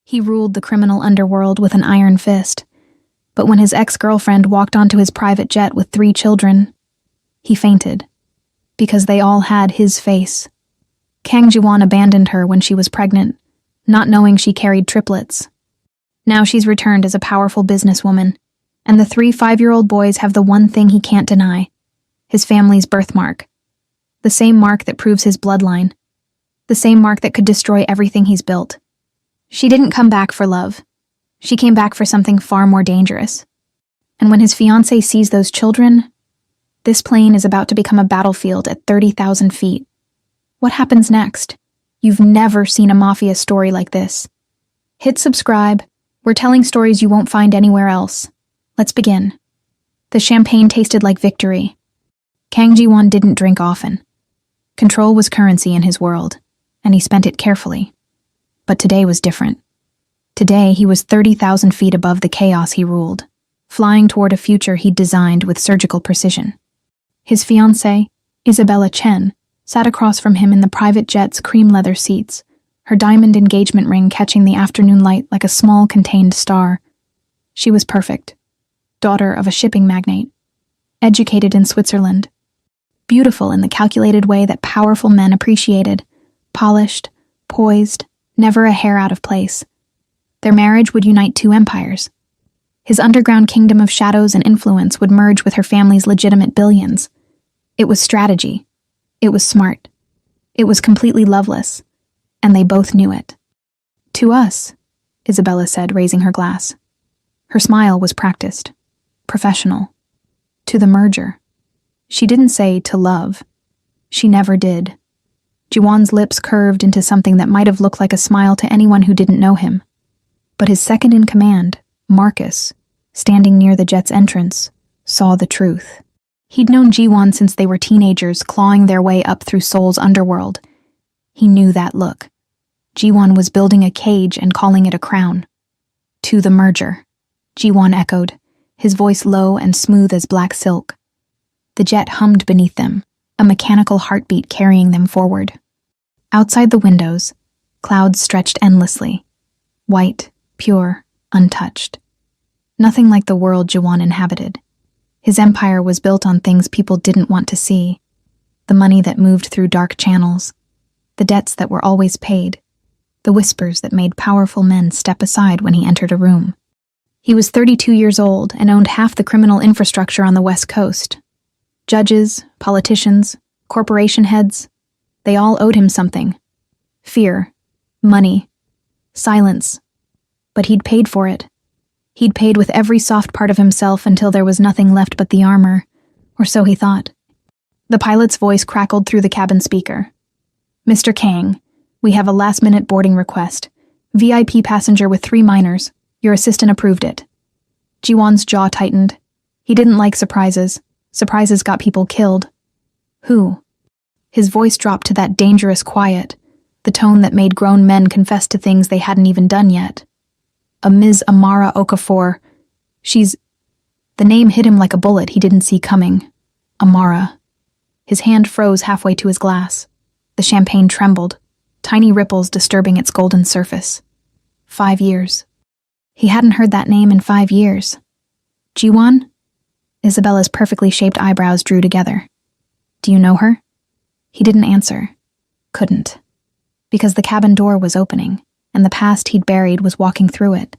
He ruled the criminal underworld with an iron fist. But when his ex-girlfriend walked onto his private jet with 3 children, he fainted. Because they all had his face. Kang Ji-won abandoned her when she was pregnant, not knowing she carried triplets. Now she's returned as a powerful businesswoman, and the 3 5-year-old boys have the one thing he can't deny: his family's birthmark. The same mark that proves his bloodline. The same mark that could destroy everything he's built. She didn't come back for love. She came back for something far more dangerous. And when his fiancée sees those children, this plane is about to become a battlefield at 30,000 feet. What happens next? You've never seen a mafia story like this. Hit subscribe. We're telling stories you won't find anywhere else. Let's begin. The champagne tasted like victory. Kang Ji-won didn't drink often. Control was currency in his world, and he spent it carefully. But today was different. Today, he was 30,000 feet above the chaos he ruled, flying toward a future he'd designed with surgical precision. His fiancée, Isabella Chen, sat across from him in the private jet's cream leather seats, her diamond engagement ring catching the afternoon light like a small contained star. She was perfect. Daughter of a shipping magnate. Educated in Switzerland. Beautiful in the calculated way that powerful men appreciated. Polished, poised, never a hair out of place. Their marriage would unite 2 empires. His underground kingdom of shadows and influence would merge with her family's legitimate billions. It was strategy. It was smart. It was completely loveless. And they both knew it. To us, Isabella said, raising her glass. Her smile was practiced, professional. To the merger. She didn't say to love. She never did. Ji-won's lips curved into something that might have looked like a smile to anyone who didn't know him. But his second in command, Marcus, standing near the jet's entrance, saw the truth. He'd known Ji-won since they were teenagers, clawing their way up through Seoul's underworld. He knew that look. Ji-won was building a cage and calling it a crown. To the merger, Ji-won echoed, his voice low and smooth as black silk. The jet hummed beneath them, a mechanical heartbeat carrying them forward. Outside the windows, clouds stretched endlessly. White, pure, untouched. Nothing like the world Ji-won inhabited. His empire was built on things people didn't want to see. The money that moved through dark channels. The debts that were always paid. The whispers that made powerful men step aside when he entered a room. He was 32 years old and owned half the criminal infrastructure on the West Coast. Judges, politicians, corporation heads, they all owed him something. Fear, money, silence. But he'd paid for it. He'd paid with every soft part of himself until there was nothing left but the armor, or so he thought. The pilot's voice crackled through the cabin speaker. Mr. Kang, we have a last-minute boarding request. VIP passenger with 3 minors. Your assistant approved it. Ji-won's jaw tightened. He didn't like surprises. Surprises got people killed. Who? His voice dropped to that dangerous quiet, the tone that made grown men confess to things they hadn't even done yet. A Ms. Amara Okafor. She's... The name hit him like a bullet he didn't see coming. Amara. His hand froze halfway to his glass. The champagne trembled, tiny ripples disturbing its golden surface. 5 years. He hadn't heard that name in 5 years. Ji-won? Isabella's perfectly shaped eyebrows drew together. Do you know her? He didn't answer. Couldn't. Because the cabin door was opening, and the past he'd buried was walking through it.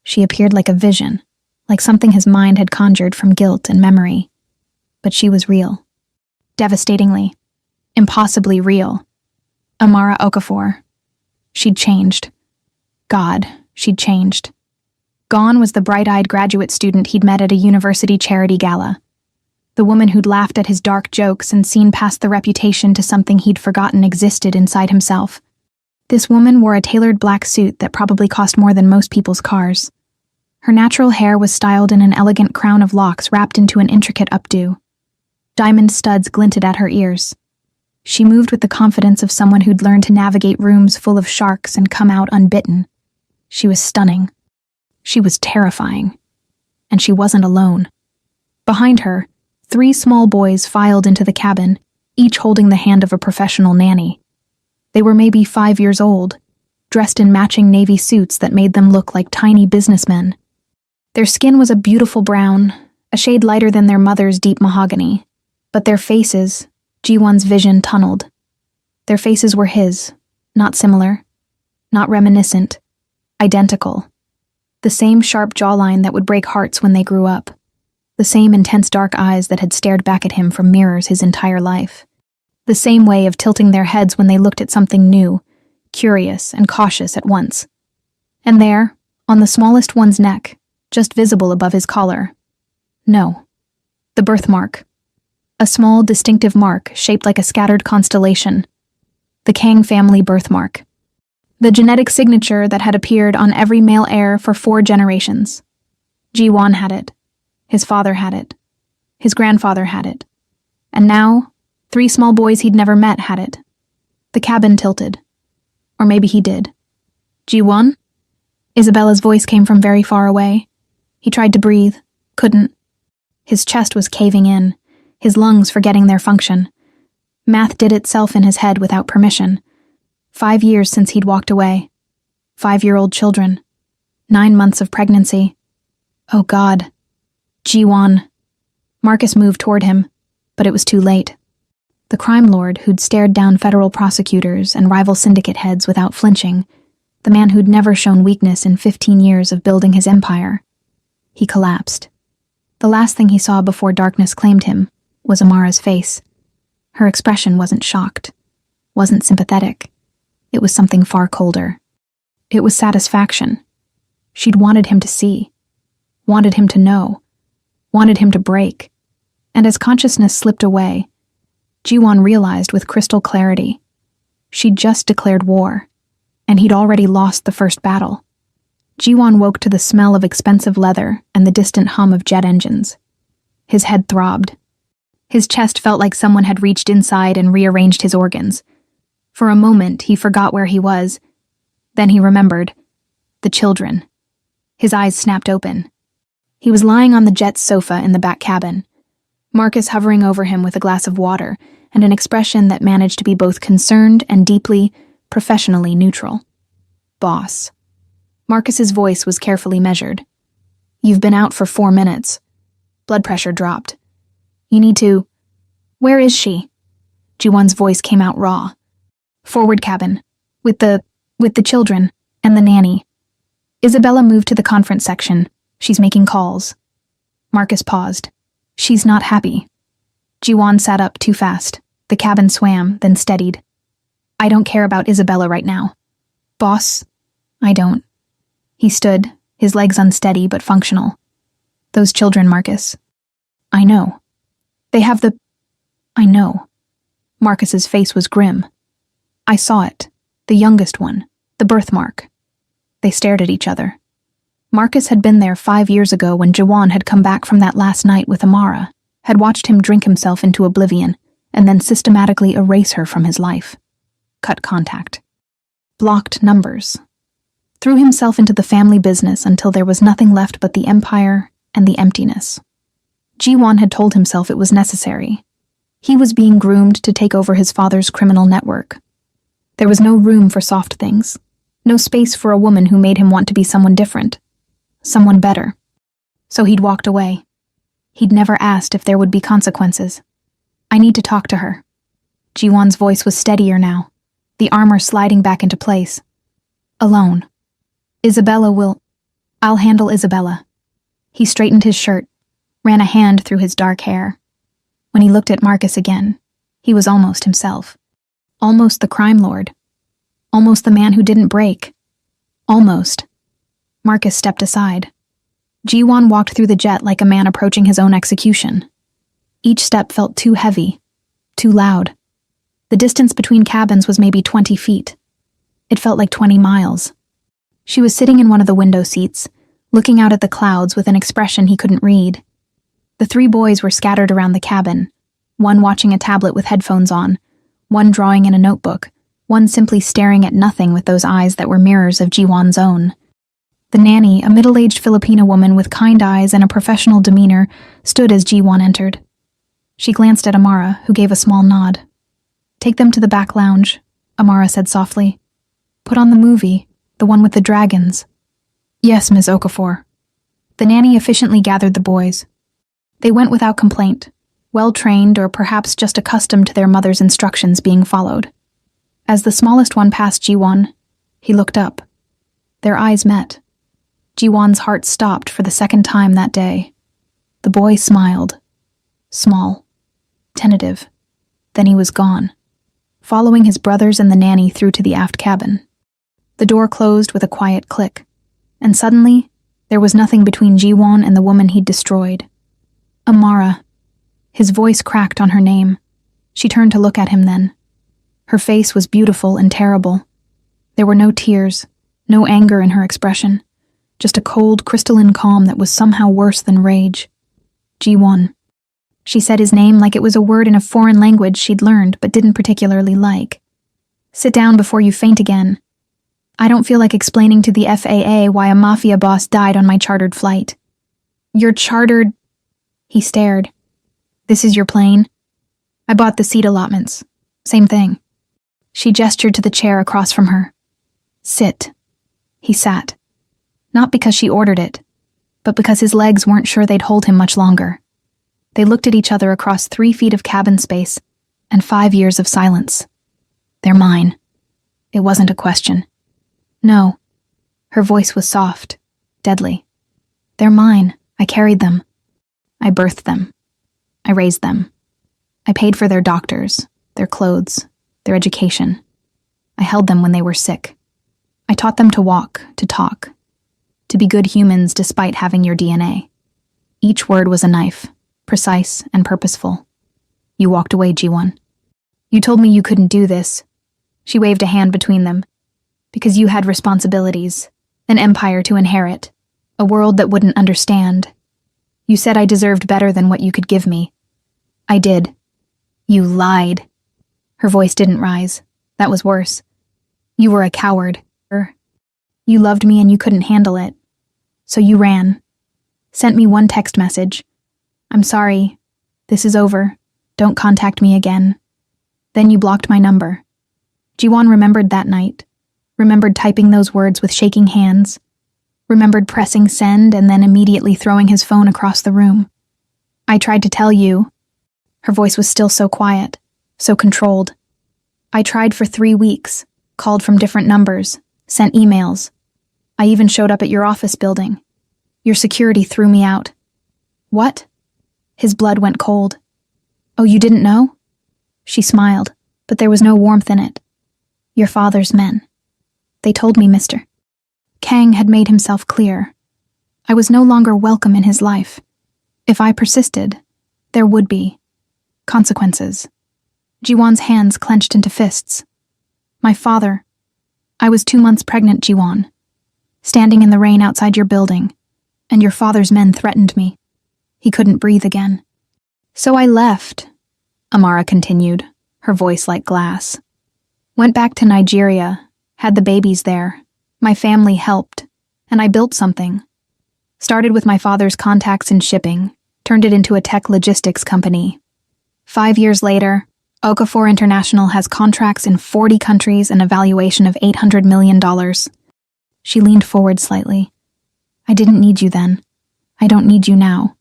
She appeared like a vision, like something his mind had conjured from guilt and memory. But she was real. Devastatingly. Impossibly real. Amara Okafor. She'd changed. God, she'd changed. Gone was the bright-eyed graduate student he'd met at a university charity gala. The woman who'd laughed at his dark jokes and seen past the reputation to something he'd forgotten existed inside himself. This woman wore a tailored black suit that probably cost more than most people's cars. Her natural hair was styled in an elegant crown of locks wrapped into an intricate updo. Diamond studs glinted at her ears. She moved with the confidence of someone who'd learned to navigate rooms full of sharks and come out unbitten. She was stunning. She was terrifying. And she wasn't alone. Behind her, 3 small boys filed into the cabin, each holding the hand of a professional nanny. They were maybe 5 years old, dressed in matching navy suits that made them look like tiny businessmen. Their skin was a beautiful brown, a shade lighter than their mother's deep mahogany, but their faces, Ji-won's vision tunneled. Their faces were his, not similar, not reminiscent, identical. The same sharp jawline that would break hearts when they grew up. The same intense dark eyes that had stared back at him from mirrors his entire life. The same way of tilting their heads when they looked at something new, curious and cautious at once. And there, on the smallest one's neck, just visible above his collar. No. The birthmark. A small, distinctive mark shaped like a scattered constellation. The Kang family birthmark. The genetic signature that had appeared on every male heir for 4 generations. Ji-won had it. His father had it. His grandfather had it. And now, 3 small boys he'd never met had it. The cabin tilted. Or maybe he did. Ji-won? Isabella's voice came from very far away. He tried to breathe. Couldn't. His chest was caving in, his lungs forgetting their function. Math did itself in his head without permission. 5 years since he'd walked away. 5-year-old children. 9 months of pregnancy. Oh God. Ji-won. Marcus moved toward him, but it was too late. The crime lord who'd stared down federal prosecutors and rival syndicate heads without flinching, the man who'd never shown weakness in 15 years of building his empire. He collapsed. The last thing he saw before darkness claimed him was Amara's face. Her expression wasn't shocked, wasn't sympathetic. It was something far colder. It was satisfaction. She'd wanted him to see, wanted him to know, wanted him to break. And as consciousness slipped away, Ji-won realized with crystal clarity. She'd just declared war, and he'd already lost the first battle. Ji-won woke to the smell of expensive leather and the distant hum of jet engines. His head throbbed. His chest felt like someone had reached inside and rearranged his organs. For a moment, he forgot where he was. Then he remembered. The children. His eyes snapped open. He was lying on the jet's sofa in the back cabin, Marcus hovering over him with a glass of water and an expression that managed to be both concerned and deeply, professionally neutral. Boss. Marcus's voice was carefully measured. You've been out for 4 minutes. Blood pressure dropped. You need to... Where is she? Ji-won's voice came out raw. Forward cabin. With the children. And the nanny. Isabella moved to the conference section. She's making calls. Marcus paused. She's not happy. Ji-won sat up too fast. The cabin swam, then steadied. I don't care about Isabella right now. Boss? I don't. He stood, his legs unsteady but functional. Those children, Marcus. I know. They have the... I know. Marcus's face was grim. I saw it. The youngest one. The birthmark. They stared at each other. Marcus had been there 5 years ago when Ji-won had come back from that last night with Amara, had watched him drink himself into oblivion, and then systematically erase her from his life. Cut contact. Blocked numbers. Threw himself into the family business until there was nothing left but the empire and the emptiness. Ji-won had told himself it was necessary. He was being groomed to take over his father's criminal network. There was no room for soft things, no space for a woman who made him want to be someone different, someone better. So he'd walked away. He'd never asked if there would be consequences. I need to talk to her. Ji-won's voice was steadier now, the armor sliding back into place. Alone. Isabella will... I'll handle Isabella. He straightened his shirt, ran a hand through his dark hair. When he looked at Marcus again, he was almost himself. Almost the crime lord. Almost the man who didn't break. Almost. Marcus stepped aside. Ji-won walked through the jet like a man approaching his own execution. Each step felt too heavy, too loud. The distance between cabins was maybe 20 feet. It felt like 20 miles. She was sitting in one of the window seats, looking out at the clouds with an expression he couldn't read. The 3 boys were scattered around the cabin, one watching a tablet with headphones on, one drawing in a notebook, one simply staring at nothing with those eyes that were mirrors of Ji-won's own. The nanny, a middle-aged Filipino woman with kind eyes and a professional demeanor, stood as Ji-won entered. She glanced at Amara, who gave a small nod. Take them to the back lounge, Amara said softly. Put on the movie, the one with the dragons. Yes, Ms. Okafor. The nanny efficiently gathered the boys. They went without complaint, well-trained or perhaps just accustomed to their mother's instructions being followed. As the smallest one passed Jiwon, he looked up. Their eyes met. Jiwon's heart stopped for the second time that day. The boy smiled. Small. Tentative. Then he was gone, following his brothers and the nanny through to the aft cabin. The door closed with a quiet click, and suddenly, there was nothing between Jiwon and the woman he'd destroyed. Amara. His voice cracked on her name. She turned to look at him then. Her face was beautiful and terrible. There were no tears, no anger in her expression, just a cold, crystalline calm that was somehow worse than rage. Jiwon. She said his name like it was a word in a foreign language she'd learned but didn't particularly like. Sit down before you faint again. I don't feel like explaining to the FAA why a mafia boss died on my chartered flight. Your chartered... He stared. This is your plane? I bought the seat allotments. Same thing. She gestured to the chair across from her. Sit. He sat. Not because she ordered it, but because his legs weren't sure they'd hold him much longer. They looked at each other across 3 feet of cabin space and 5 years of silence. They're mine. It wasn't a question. No. Her voice was soft, deadly. They're mine. I carried them. I birthed them. I raised them. I paid for their doctors, their clothes, their education. I held them when they were sick. I taught them to walk, to talk, to be good humans despite having your DNA. Each word was a knife, precise and purposeful. You walked away, Jiwon. You told me you couldn't do this. She waved a hand between them. Because you had responsibilities, an empire to inherit, a world that wouldn't understand. You said I deserved better than what you could give me. I did. You lied. Her voice didn't rise. That was worse. You were a coward. You loved me and you couldn't handle it. So you ran. Sent me one text message. I'm sorry. This is over. Don't contact me again. Then you blocked my number. Jiwon remembered that night. Remembered typing those words with shaking hands. Remembered pressing send and then immediately throwing his phone across the room. I tried to tell you. Her voice was still so quiet, so controlled. I tried for 3 weeks, called from different numbers, sent emails. I even showed up at your office building. Your security threw me out. What? His blood went cold. Oh, you didn't know? She smiled, but there was no warmth in it. Your father's men. They told me, Mr. Kang had made himself clear. I was no longer welcome in his life. If I persisted, there would be consequences. Jiwon's hands clenched into fists. My father. I was 2 months pregnant, Jiwon. Standing in the rain outside your building, and your father's men threatened me. He couldn't breathe again. So I left, Amara continued, her voice like glass. Went back to Nigeria, had the babies there. My family helped, and I built something. Started with my father's contacts in shipping, turned it into a tech logistics company. 5 years later, Okafor International has contracts in 40 countries and a valuation of $800 million. She leaned forward slightly. I didn't need you then. I don't need you now.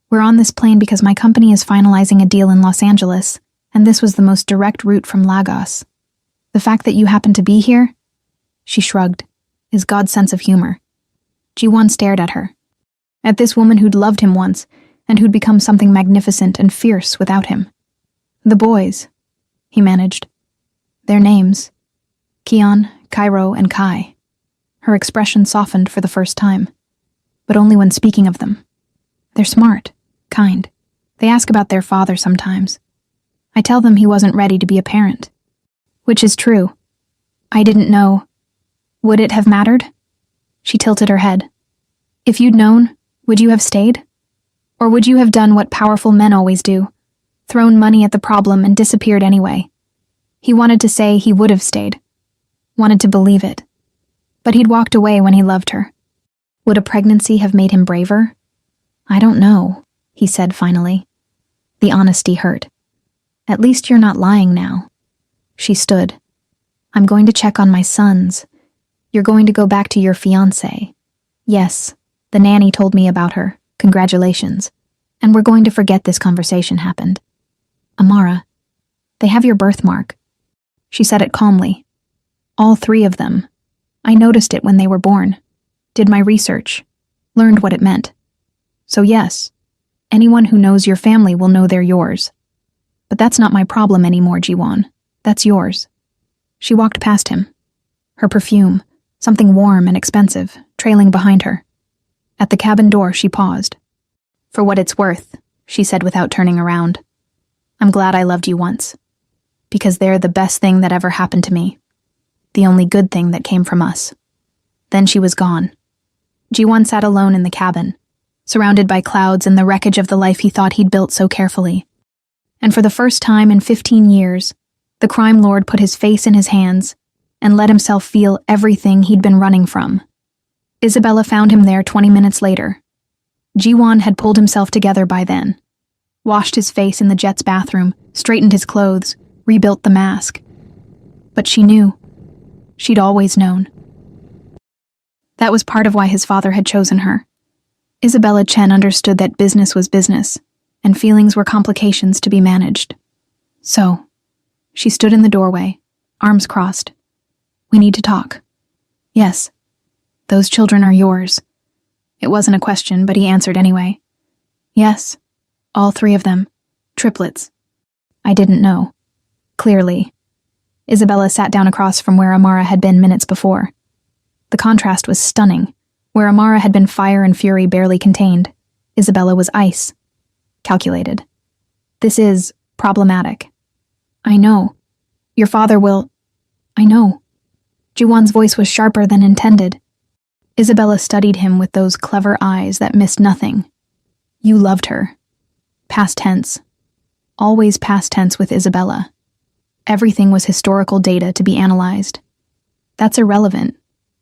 We're on this plane because my company is finalizing a deal in Los Angeles, and this was the most direct route from Lagos. The fact that you happen to be here, she shrugged, is God's sense of humor. Jiwon stared at her. At this woman who'd loved him once, and who'd become something magnificent and fierce without him. The boys, he managed. Their names. Keon, Cairo, and Kai. Her expression softened for the first time, but only when speaking of them. They're smart, kind. They ask about their father sometimes. I tell them he wasn't ready to be a parent. Which is true. I didn't know. Would it have mattered? She tilted her head. If you'd known, would you have stayed? Or would you have done what powerful men always do? Thrown money at the problem and disappeared anyway. He wanted to say he would have stayed. Wanted to believe it. But he'd walked away when he loved her. Would a pregnancy have made him braver? I don't know, he said finally. The honesty hurt. At least you're not lying now. She stood. I'm going to check on my sons. You're going to go back to your fiancée. Yes, the nanny told me about her. Congratulations. And we're going to forget this conversation happened. Amara, they have your birthmark. She said it calmly. All 3 of them. I noticed it when they were born. Did my research. Learned what it meant. So yes, anyone who knows your family will know they're yours. But that's not my problem anymore, Jiwon. That's yours. She walked past him. Her perfume, something warm and expensive, trailing behind her. At the cabin door, she paused. For what it's worth, she said without turning around. I'm glad I loved you once. Because they're the best thing that ever happened to me. The only good thing that came from us. Then she was gone. Jiwon sat alone in the cabin, surrounded by clouds and the wreckage of the life he thought he'd built so carefully. And for the first time in 15 years, the crime lord put his face in his hands and let himself feel everything he'd been running from. Isabella found him there 20 minutes later. Jiwon had pulled himself together by then, washed his face in the jet's bathroom, straightened his clothes, rebuilt the mask. But she knew. She'd always known. That was part of why his father had chosen her. Isabella Chen understood that business was business, and feelings were complications to be managed. So, she stood in the doorway, arms crossed. We need to talk. Yes, those children are yours. It wasn't a question, but he answered anyway. Yes, all 3 of them. Triplets. I didn't know. Clearly. Isabella sat down across from where Amara had been minutes before. The contrast was stunning. Where Amara had been fire and fury barely contained, Isabella was ice. Calculated. This is problematic. I know. Your father will... I know. Jiwon's voice was sharper than intended. Isabella studied him with those clever eyes that missed nothing. You loved her. Past tense. Always past tense with Isabella. Everything was historical data to be analyzed. That's irrelevant.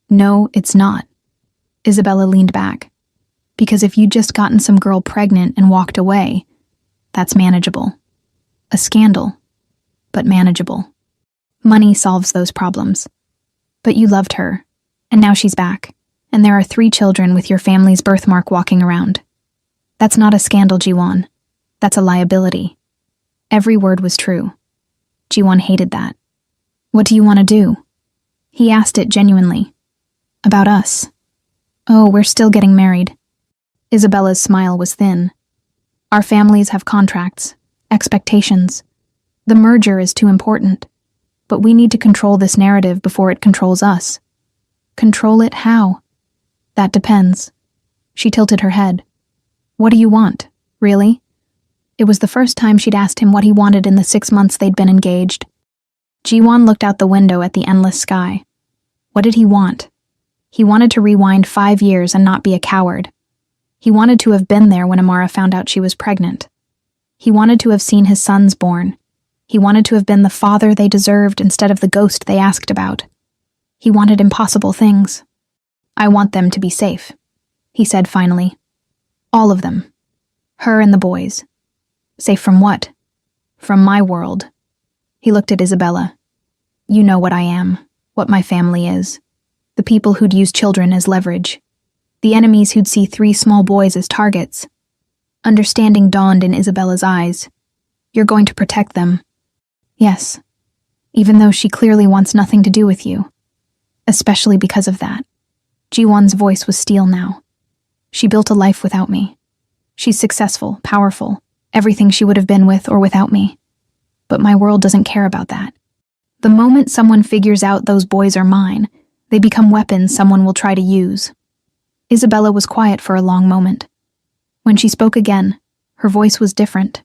No, it's not. Isabella leaned back. Because if you'd just gotten some girl pregnant and walked away, that's manageable. A scandal, but manageable. Money solves those problems. But you loved her, and now she's back, and there are 3 children with your family's birthmark walking around. That's not a scandal, Jiwon. That's a liability. Every word was true. Jiwon hated that. What do you want to do? He asked it genuinely. About us. Oh, we're still getting married. Isabella's smile was thin. Our families have contracts, expectations. The merger is too important. But we need to control this narrative before it controls us. Control it how? That depends. She tilted her head. What do you want, really? It was the first time she'd asked him what he wanted in the 6 months they'd been engaged. Jiwon looked out the window at the endless sky. What did he want? He wanted to rewind 5 years and not be a coward. He wanted to have been there when Amara found out she was pregnant. He wanted to have seen his sons born. He wanted to have been the father they deserved instead of the ghost they asked about. He wanted impossible things. I want them to be safe, he said finally. All of them. Her and the boys. Safe from what? From my world. He looked at Isabella. You know what I am, what my family is. The people who'd use children as leverage. The enemies who'd see 3 small boys as targets. Understanding dawned in Isabella's eyes. You're going to protect them. Yes, even though she clearly wants nothing to do with you. Especially because of that. Jiwon's voice was steel now. She built a life without me. She's successful, powerful, everything she would have been with or without me. But my world doesn't care about that. The moment someone figures out those boys are mine, they become weapons someone will try to use. Isabella was quiet for a long moment. When she spoke again, her voice was different.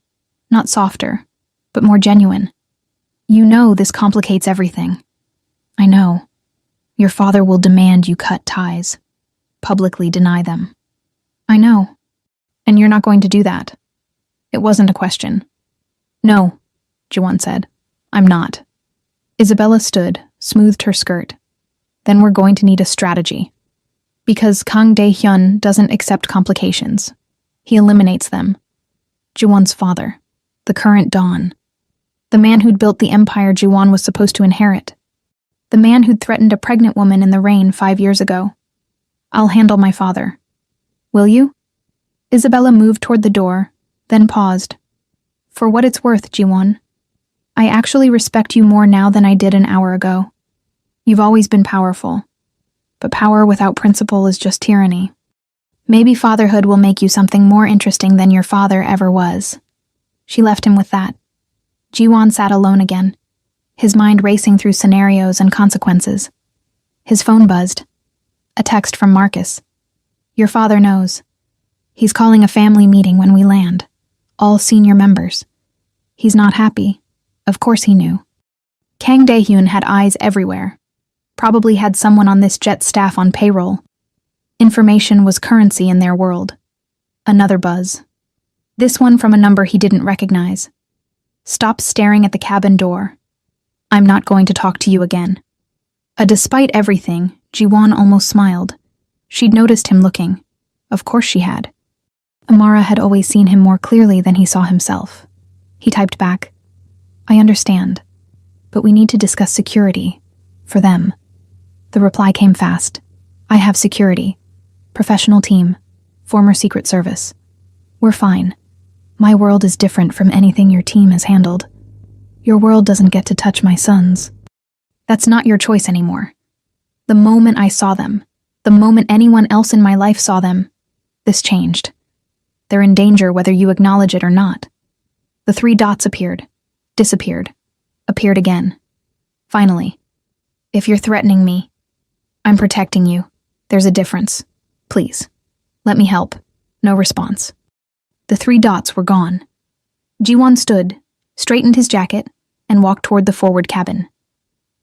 Not softer, but more genuine. You know this complicates everything. I know. Your father will demand you cut ties. Publicly deny them. I know. And you're not going to do that. It wasn't a question. No, Jiwon said. I'm not. Isabella stood, smoothed her skirt. Then we're going to need a strategy. Because Kang Dae-hyun doesn't accept complications. He eliminates them. Jiwon's father. The current Dawn. The man who'd built the empire Jiwon was supposed to inherit. The man who'd threatened a pregnant woman in the rain 5 years ago. I'll handle my father. Will you? Isabella moved toward the door, then paused. For what it's worth, Jiwon, I actually respect you more now than I did an hour ago. You've always been powerful, but power without principle is just tyranny. Maybe fatherhood will make you something more interesting than your father ever was. She left him with that. Jiwon sat alone again, his mind racing through scenarios and consequences. His phone buzzed. A text from Marcus. Your father knows. He's calling a family meeting when we land. All senior members. He's not happy. Of course he knew. Kang Daehyun had eyes everywhere. Probably had someone on this jet staff on payroll. Information was currency in their world. Another buzz. This one from a number he didn't recognize. Stop staring at the cabin door. I'm not going to talk to you again. Despite everything, Jiwon almost smiled. She'd noticed him looking. Of course she had. Amara had always seen him more clearly than he saw himself. He typed back, I understand, but we need to discuss security. For them. The reply came fast. I have security. Professional team. Former Secret Service. We're fine. My world is different from anything your team has handled. Your world doesn't get to touch my sons. That's not your choice anymore. The moment I saw them, the moment anyone else in my life saw them, this changed. They're in danger whether you acknowledge it or not. The 3 dots appeared, disappeared, appeared again. Finally, if you're threatening me, I'm protecting you. There's a difference. Please, let me help. No response. The 3 dots were gone. Jiwon stood, straightened his jacket, and walked toward the forward cabin.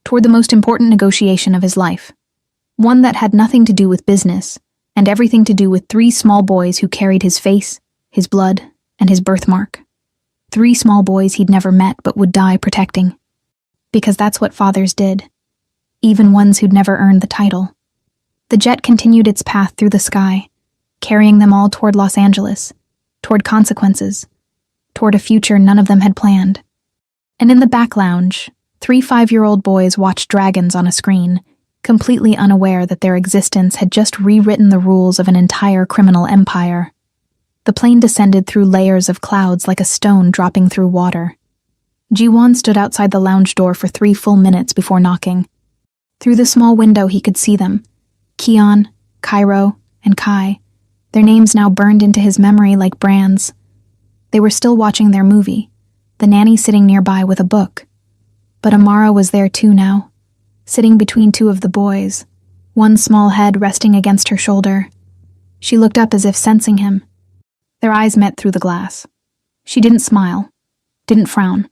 Toward the most important negotiation of his life. One that had nothing to do with business, and everything to do with 3 small boys who carried his face, his blood, and his birthmark. 3 small boys he'd never met but would die protecting. Because that's what fathers did. Even ones who'd never earned the title. The jet continued its path through the sky, carrying them all toward Los Angeles, toward consequences, toward a future none of them had planned. And in the back lounge, 3 5-year-old boys watched dragons on a screen, completely unaware that their existence had just rewritten the rules of an entire criminal empire. The plane descended through layers of clouds like a stone dropping through water. Jiwon stood outside the lounge door for 3 full minutes before knocking. Through the small window he could see them. Keon, Cairo, and Kai, their names now burned into his memory like brands. They were still watching their movie, the nanny sitting nearby with a book. But Amara was there too now, sitting between 2 of the boys, one small head resting against her shoulder. She looked up as if sensing him. Their eyes met through the glass. She didn't smile, didn't frown,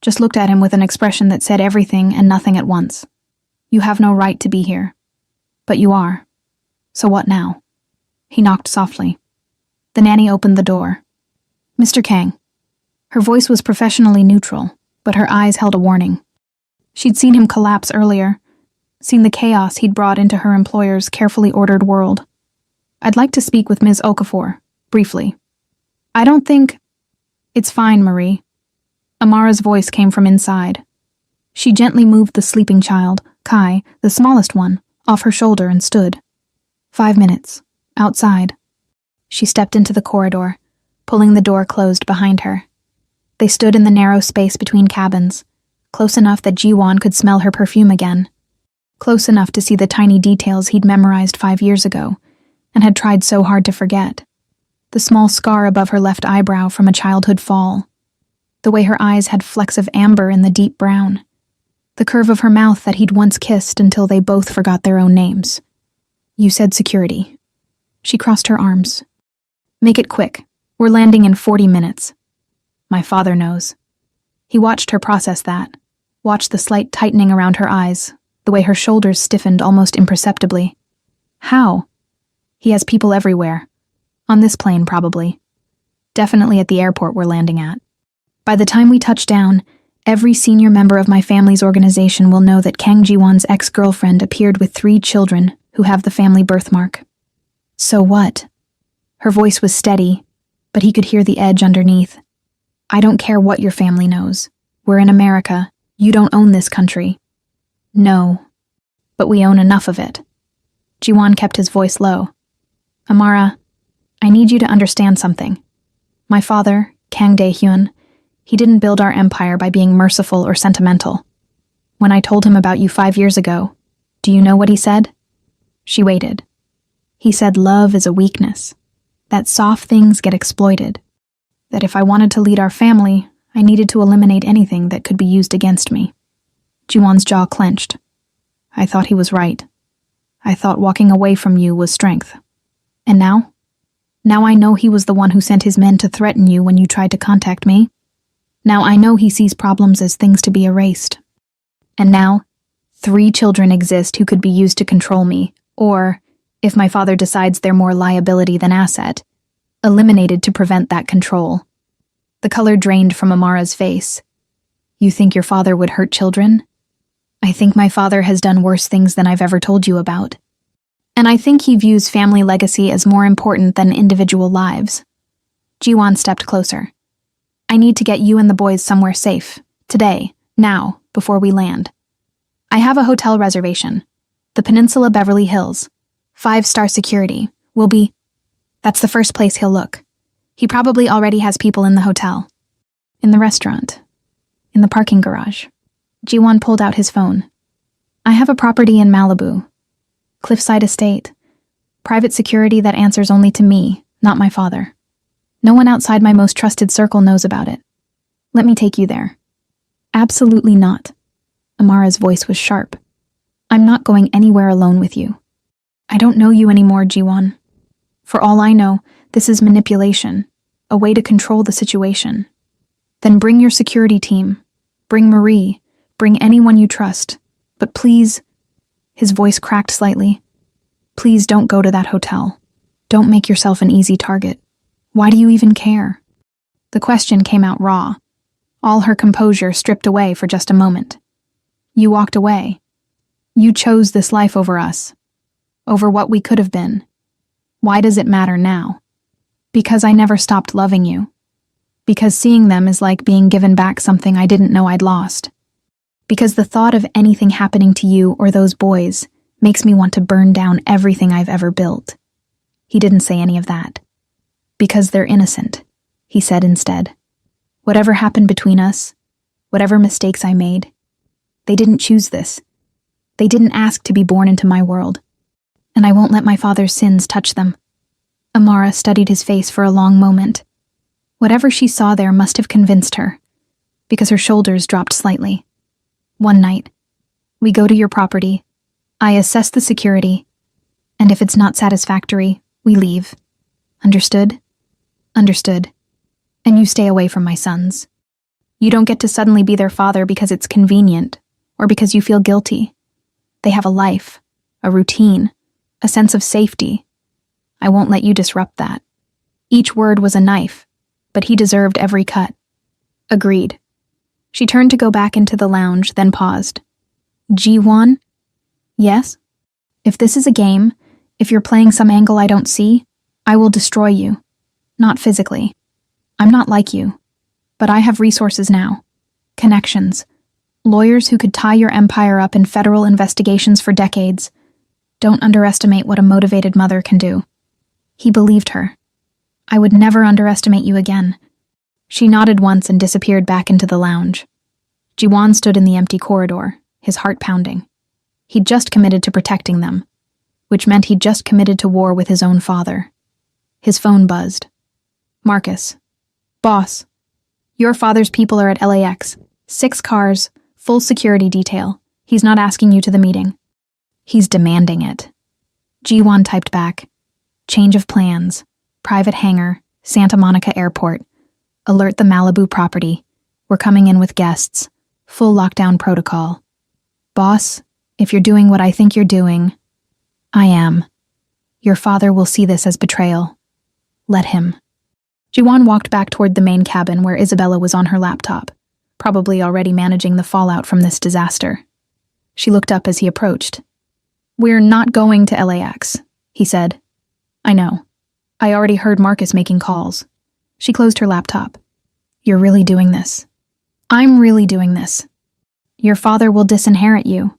just looked at him with an expression that said everything and nothing at once. You have no right to be here. But you are. So what now? He knocked softly. The nanny opened the door. Mr. Kang. Her voice was professionally neutral, but her eyes held a warning. She'd seen him collapse earlier, seen the chaos he'd brought into her employer's carefully ordered world. I'd like to speak with Ms. Okafor, briefly. I don't think... It's fine, Marie. Amara's voice came from inside. She gently moved the sleeping child, Kai, the smallest one, off her shoulder and stood. 5 minutes. Outside. She stepped into the corridor, pulling the door closed behind her. They stood in the narrow space between cabins, close enough that Jiwon could smell her perfume again. Close enough to see the tiny details he'd memorized 5 years ago, and had tried so hard to forget. The small scar above her left eyebrow from a childhood fall. The way her eyes had flecks of amber in the deep brown. The curve of her mouth that he'd once kissed until they both forgot their own names. You said security. She crossed her arms. Make it quick. We're landing in 40 minutes. My father knows. He watched her process that, watched the slight tightening around her eyes, the way her shoulders stiffened almost imperceptibly. How? He has people everywhere. On this plane, probably. Definitely at the airport we're landing at. By the time we touch down, every senior member of my family's organization will know that Kang Ji-won's ex-girlfriend appeared with 3 children who have the family birthmark. So what? Her voice was steady, but he could hear the edge underneath. I don't care what your family knows. We're in America. You don't own this country. No, but we own enough of it. Jiwon kept his voice low. Amara, I need you to understand something. My father, Kang Dae-hyun, he didn't build our empire by being merciful or sentimental. When I told him about you 5 years ago, do you know what he said? She waited. He said love is a weakness, that soft things get exploited, that if I wanted to lead our family, I needed to eliminate anything that could be used against me. Jiwon's jaw clenched. I thought he was right. I thought walking away from you was strength. And now? Now I know he was the one who sent his men to threaten you when you tried to contact me. Now I know he sees problems as things to be erased. And now, 3 children exist who could be used to control me, or, if my father decides they're more liability than asset, eliminated to prevent that control. The color drained from Amara's face. You think your father would hurt children? I think my father has done worse things than I've ever told you about. And I think he views family legacy as more important than individual lives. Jiwon stepped closer. I need to get you and the boys somewhere safe. Today. Now. Before we land. I have a hotel reservation. The Peninsula Beverly Hills. 5-star security. Will be... That's the first place he'll look. He probably already has people in the hotel. In the restaurant. In the parking garage. Jiwon pulled out his phone. I have a property in Malibu. Cliffside Estate. Private security that answers only to me, not my father. No one outside my most trusted circle knows about it. Let me take you there. Absolutely not. Amara's voice was sharp. I'm not going anywhere alone with you. I don't know you anymore, Jiwon. For all I know, this is manipulation, a way to control the situation. Then bring your security team. Bring Marie. Bring anyone you trust. But please, his voice cracked slightly. Please don't go to that hotel. Don't make yourself an easy target. Why do you even care? The question came out raw. All her composure stripped away for just a moment. You walked away. You chose this life over us. Over what we could have been. Why does it matter now? Because I never stopped loving you. Because seeing them is like being given back something I didn't know I'd lost. Because the thought of anything happening to you or those boys makes me want to burn down everything I've ever built. He didn't say any of that. Because they're innocent, he said instead. Whatever happened between us, whatever mistakes I made, they didn't choose this. They didn't ask to be born into my world. And I won't let my father's sins touch them. Amara studied his face for a long moment. Whatever she saw there must have convinced her, because her shoulders dropped slightly. One night, we go to your property, I assess the security, and if it's not satisfactory, we leave. Understood? Understood. And you stay away from my sons. You don't get to suddenly be their father because it's convenient, or because you feel guilty. They have a life, a routine, a sense of safety. I won't let you disrupt that. Each word was a knife, but he deserved every cut. Agreed. She turned to go back into the lounge, then paused. Ji-won? Yes? If this is a game, if you're playing some angle I don't see, I will destroy you. Not physically. I'm not like you. But I have resources now. Connections. Lawyers who could tie your empire up in federal investigations for decades. Don't underestimate what a motivated mother can do. He believed her. I would never underestimate you again. She nodded once and disappeared back into the lounge. Jiwon stood in the empty corridor, his heart pounding. He'd just committed to protecting them, which meant he'd just committed to war with his own father. His phone buzzed. Marcus. Boss. Your father's people are at LAX. 6 cars, full security detail. He's not asking you to the meeting. He's demanding it. Jiwon typed back. Change of plans. Private hangar. Santa Monica Airport. Alert the Malibu property. We're coming in with guests. Full lockdown protocol. Boss, if you're doing what I think you're doing, I am. Your father will see this as betrayal. Let him. Jiwon walked back toward the main cabin where Isabella was on her laptop, probably already managing the fallout from this disaster. She looked up as he approached. We're not going to LAX, he said. I know. I already heard Marcus making calls. She closed her laptop. You're really doing this. I'm really doing this. Your father will disinherit you.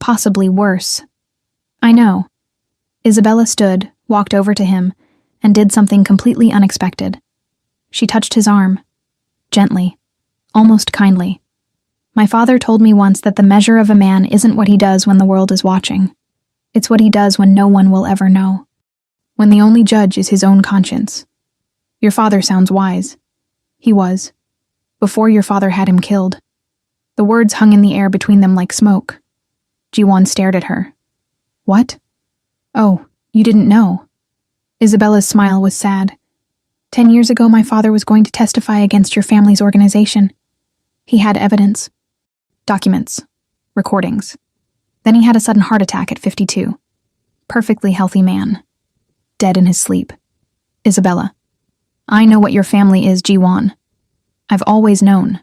Possibly worse. I know. Isabella stood, walked over to him, and did something completely unexpected. She touched his arm. Gently. Almost kindly. My father told me once that the measure of a man isn't what he does when the world is watching. It's what he does when no one will ever know. When the only judge is his own conscience. Your father sounds wise. He was. Before your father had him killed. The words hung in the air between them like smoke. Ji-won stared at her. What? Oh, you didn't know. Isabella's smile was sad. 10 years ago, my father was going to testify against your family's organization. He had evidence. Documents. Recordings. Then he had a sudden heart attack at 52. Perfectly healthy man. Dead in his sleep. Isabella. I know what your family is, Ji-won. I've always known.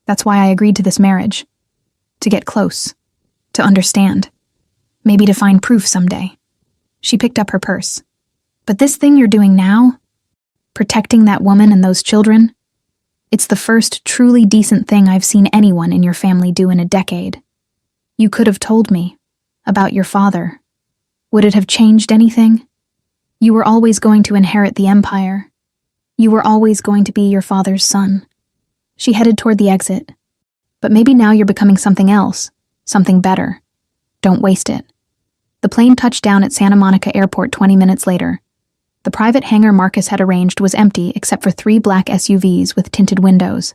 That's why I agreed to this marriage. To get close. To understand. Maybe to find proof someday. She picked up her purse. But this thing you're doing now? Protecting that woman and those children? It's the first truly decent thing I've seen anyone in your family do in a decade. You could have told me. About your father. Would it have changed anything? You were always going to inherit the empire. You were always going to be your father's son. She headed toward the exit. But maybe now you're becoming something else. Something better. Don't waste it. The plane touched down at Santa Monica Airport 20 minutes later. The private hangar Marcus had arranged was empty except for 3 black SUVs with tinted windows.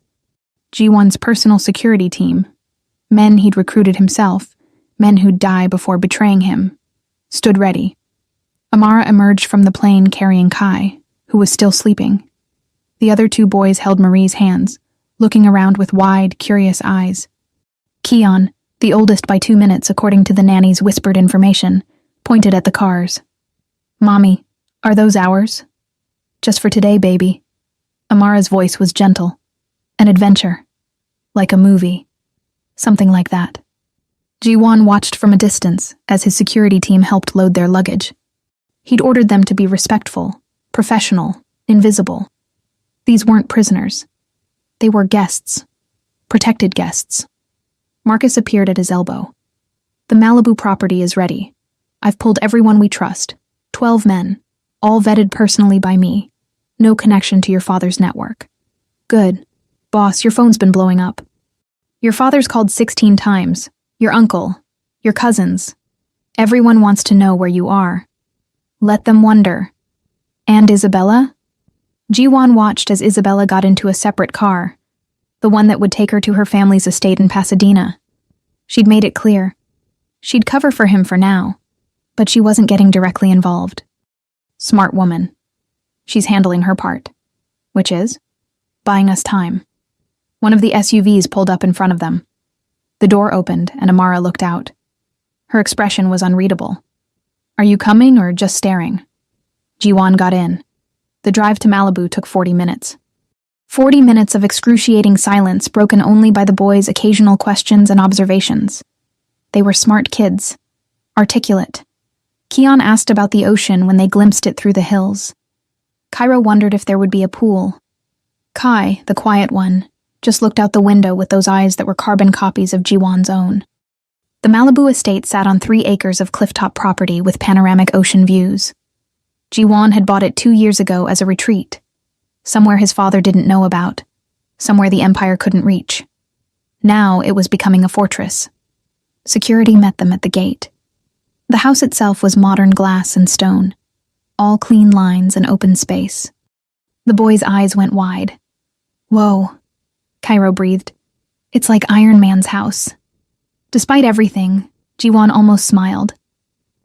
Ji-won's personal security team, men he'd recruited himself, men who'd die before betraying him, stood ready. Amara emerged from the plane carrying Kai, who was still sleeping. The other 2 boys held Marie's hands, looking around with wide, curious eyes. Keon, the oldest by 2 minutes according to the nanny's whispered information, pointed at the cars. Mommy, are those ours? Just for today, baby. Amara's voice was gentle. An adventure. Like a movie. Something like that. Ji-won watched from a distance as his security team helped load their luggage. He'd ordered them to be respectful, professional, invisible. These weren't prisoners. They were guests. Protected guests. Marcus appeared at his elbow. The Malibu property is ready. I've pulled everyone we trust. 12 men. All vetted personally by me. No connection to your father's network. Good. Boss, your phone's been blowing up. Your father's called 16 times. Your uncle. Your cousins. Everyone wants to know where you are. Let them wonder. And Isabella? Ji-won watched as Isabella got into a separate car. The one that would take her to her family's estate in Pasadena. She'd made it clear. She'd cover for him for now. But she wasn't getting directly involved. Smart woman. She's handling her part. Which is? Buying us time. One of the SUVs pulled up in front of them. The door opened and Amara looked out. Her expression was unreadable. Are you coming or just staring? Ji-won got in. The drive to Malibu took 40 minutes. 40 minutes of excruciating silence broken only by the boys' occasional questions and observations. They were smart kids. Articulate. Keon asked about the ocean when they glimpsed it through the hills. Cairo wondered if there would be a pool. Kai, the quiet one, just looked out the window with those eyes that were carbon copies of Ji-won's own. The Malibu estate sat on 3 acres of clifftop property with panoramic ocean views. Ji-won had bought it 2 years ago as a retreat. Somewhere his father didn't know about. Somewhere the empire couldn't reach. Now it was becoming a fortress. Security met them at the gate. The house itself was modern glass and stone. All clean lines and open space. The boy's eyes went wide. Whoa, Cairo breathed. It's like Iron Man's house. Despite everything, Ji-won almost smiled.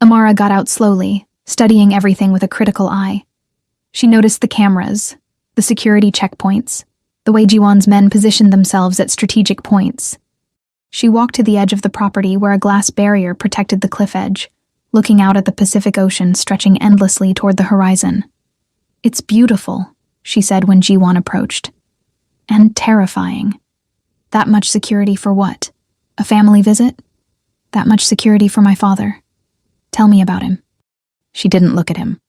Amara got out slowly, studying everything with a critical eye. She noticed the cameras, the security checkpoints, the way Ji-won's men positioned themselves at strategic points. She walked to the edge of the property where a glass barrier protected the cliff edge, looking out at the Pacific Ocean stretching endlessly toward the horizon. It's beautiful, she said when Ji-won approached. And terrifying. That much security for what? A family visit? That much security for my father. Tell me about him. She didn't look at him.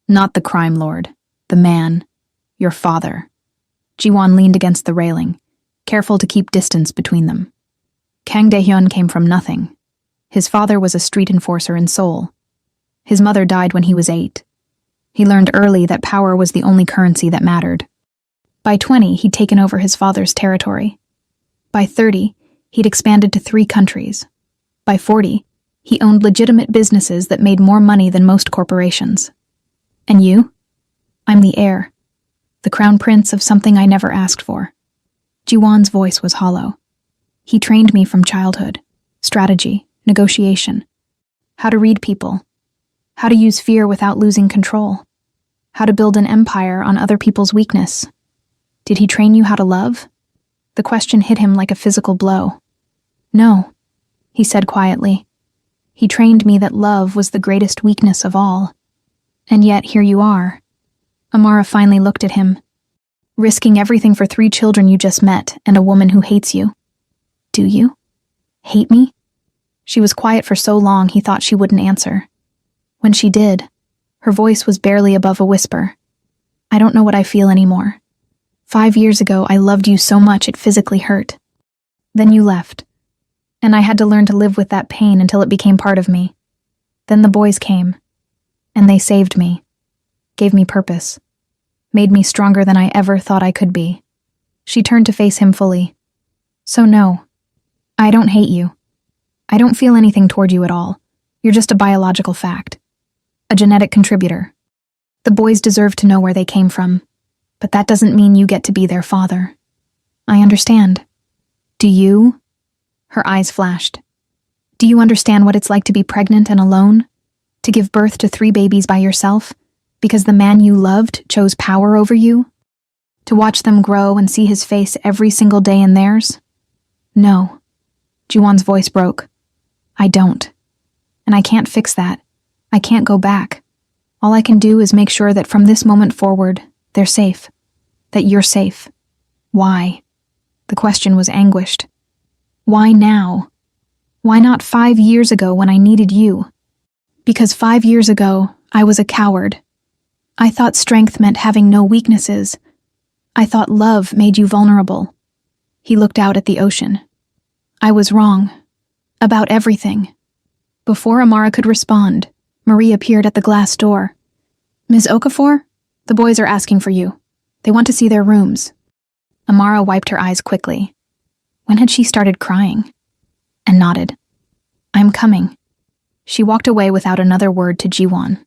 Not the crime lord. The man. Your father. Ji-won leaned against the railing, careful to keep distance between them. Kang Dae-hyun came from nothing. His father was a street enforcer in Seoul. His mother died when he was 8. He learned early that power was the only currency that mattered. By 20, he'd taken over his father's territory. By 30, he'd expanded to 3 countries. By 40, he owned legitimate businesses that made more money than most corporations. And you? I'm the heir. The crown prince of something I never asked for. Ji-won's voice was hollow. He trained me from childhood. Strategy, negotiation. How to read people. How to use fear without losing control. How to build an empire on other people's weakness. Did he train you how to love? The question hit him like a physical blow. No, he said quietly. He trained me that love was the greatest weakness of all. And yet here you are. Amara finally looked at him. Risking everything for 3 children you just met and a woman who hates you. Do you? Hate me? She was quiet for so long he thought she wouldn't answer. When she did, her voice was barely above a whisper. I don't know what I feel anymore. 5 years ago, I loved you so much it physically hurt. Then you left. And I had to learn to live with that pain until it became part of me. Then the boys came. And they saved me. Gave me purpose. Made me stronger than I ever thought I could be. She turned to face him fully. So no, I don't hate you. I don't feel anything toward you at all. You're just a biological fact. A genetic contributor. The boys deserve to know where they came from. But that doesn't mean you get to be their father. I understand. Do you? Her eyes flashed. Do you understand what it's like to be pregnant and alone? To give birth to 3 babies by yourself? Because the man you loved chose power over you? To watch them grow and see his face every single day in theirs? No. Ji-won's voice broke. I don't. And I can't fix that. I can't go back. All I can do is make sure that from this moment forward, they're safe. That you're safe. Why? The question was anguished. Why now? Why not 5 years ago when I needed you? Because 5 years ago, I was a coward. I thought strength meant having no weaknesses. I thought love made you vulnerable. He looked out at the ocean. I was wrong. About everything. Before Amara could respond, Marie appeared at the glass door. Ms. Okafor? The boys are asking for you. They want to see their rooms. Amara wiped her eyes quickly. When had she started crying? And nodded. I'm coming. She walked away without another word to Ji-won.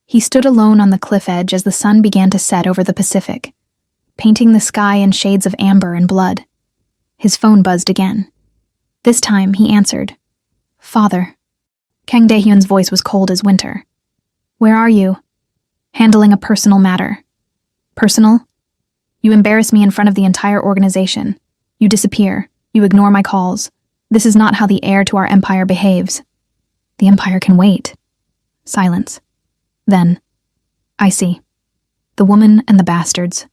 He stood alone on the cliff edge as the sun began to set over the Pacific, painting the sky in shades of amber and blood. His phone buzzed again. This time, he answered. Father. Kang Dae-hyun's voice was cold as winter. Where are you? Handling a personal matter. Personal? You embarrass me in front of the entire organization. You disappear. You ignore my calls. This is not how the heir to our empire behaves. The empire can wait. Silence. Then, I see. The woman and the bastards.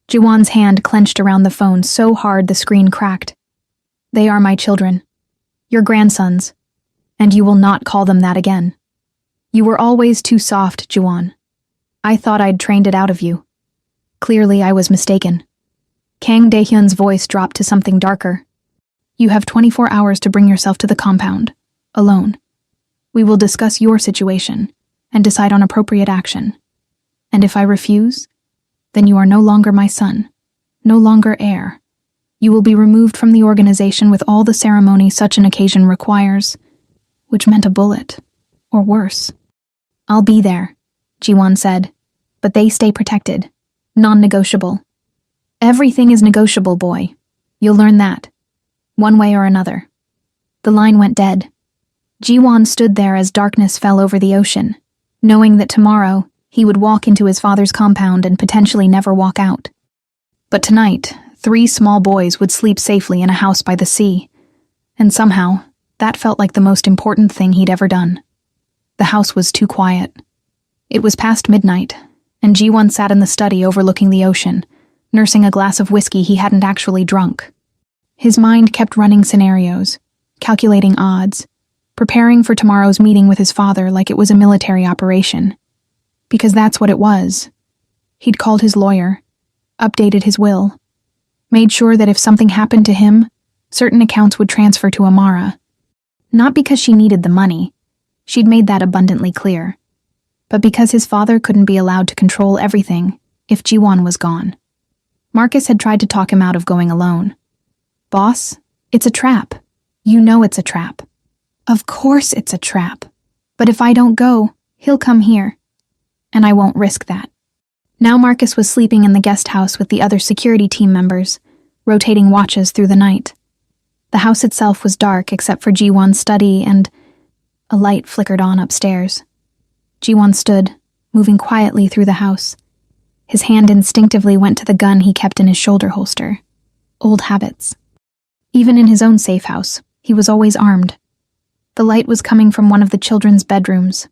Ji-won's hand clenched around the phone so hard the screen cracked. They are my children. Your grandsons. And you will not call them that again. You were always too soft, Ji-won. I thought I'd trained it out of you. Clearly, I was mistaken. Kang Dae-hyun's voice dropped to something darker. You have 24 hours to bring yourself to the compound, alone. We will discuss your situation and decide on appropriate action. And if I refuse, then you are no longer my son, no longer heir. You will be removed from the organization with all the ceremony such an occasion requires, which meant a bullet, or worse. I'll be there, Ji-won said, but they stay protected, non-negotiable. Everything is negotiable, boy. You'll learn that, one way or another. The line went dead. Ji-won stood there as darkness fell over the ocean, knowing that tomorrow he would walk into his father's compound and potentially never walk out. But tonight, 3 small boys would sleep safely in a house by the sea, and somehow, that felt like the most important thing he'd ever done. The house was too quiet. It was past midnight, and Ji-won sat in the study overlooking the ocean, nursing a glass of whiskey he hadn't actually drunk. His mind kept running scenarios, calculating odds, preparing for tomorrow's meeting with his father like it was a military operation. Because that's what it was. He'd called his lawyer, updated his will, made sure that if something happened to him, certain accounts would transfer to Amara. Not because she needed the money. She'd made that abundantly clear. But because his father couldn't be allowed to control everything if Jiwon was gone. Marcus had tried to talk him out of going alone. Boss, it's a trap. You know it's a trap. Of course it's a trap. But if I don't go, he'll come here. And I won't risk that. Now Marcus was sleeping in the guest house with the other security team members, rotating watches through the night. The house itself was dark except for Jiwon's study and a light flickered on upstairs. Jiwon stood, moving quietly through the house. His hand instinctively went to the gun he kept in his shoulder holster. Old habits. Even in his own safe house, he was always armed. The light was coming from one of the children's bedrooms.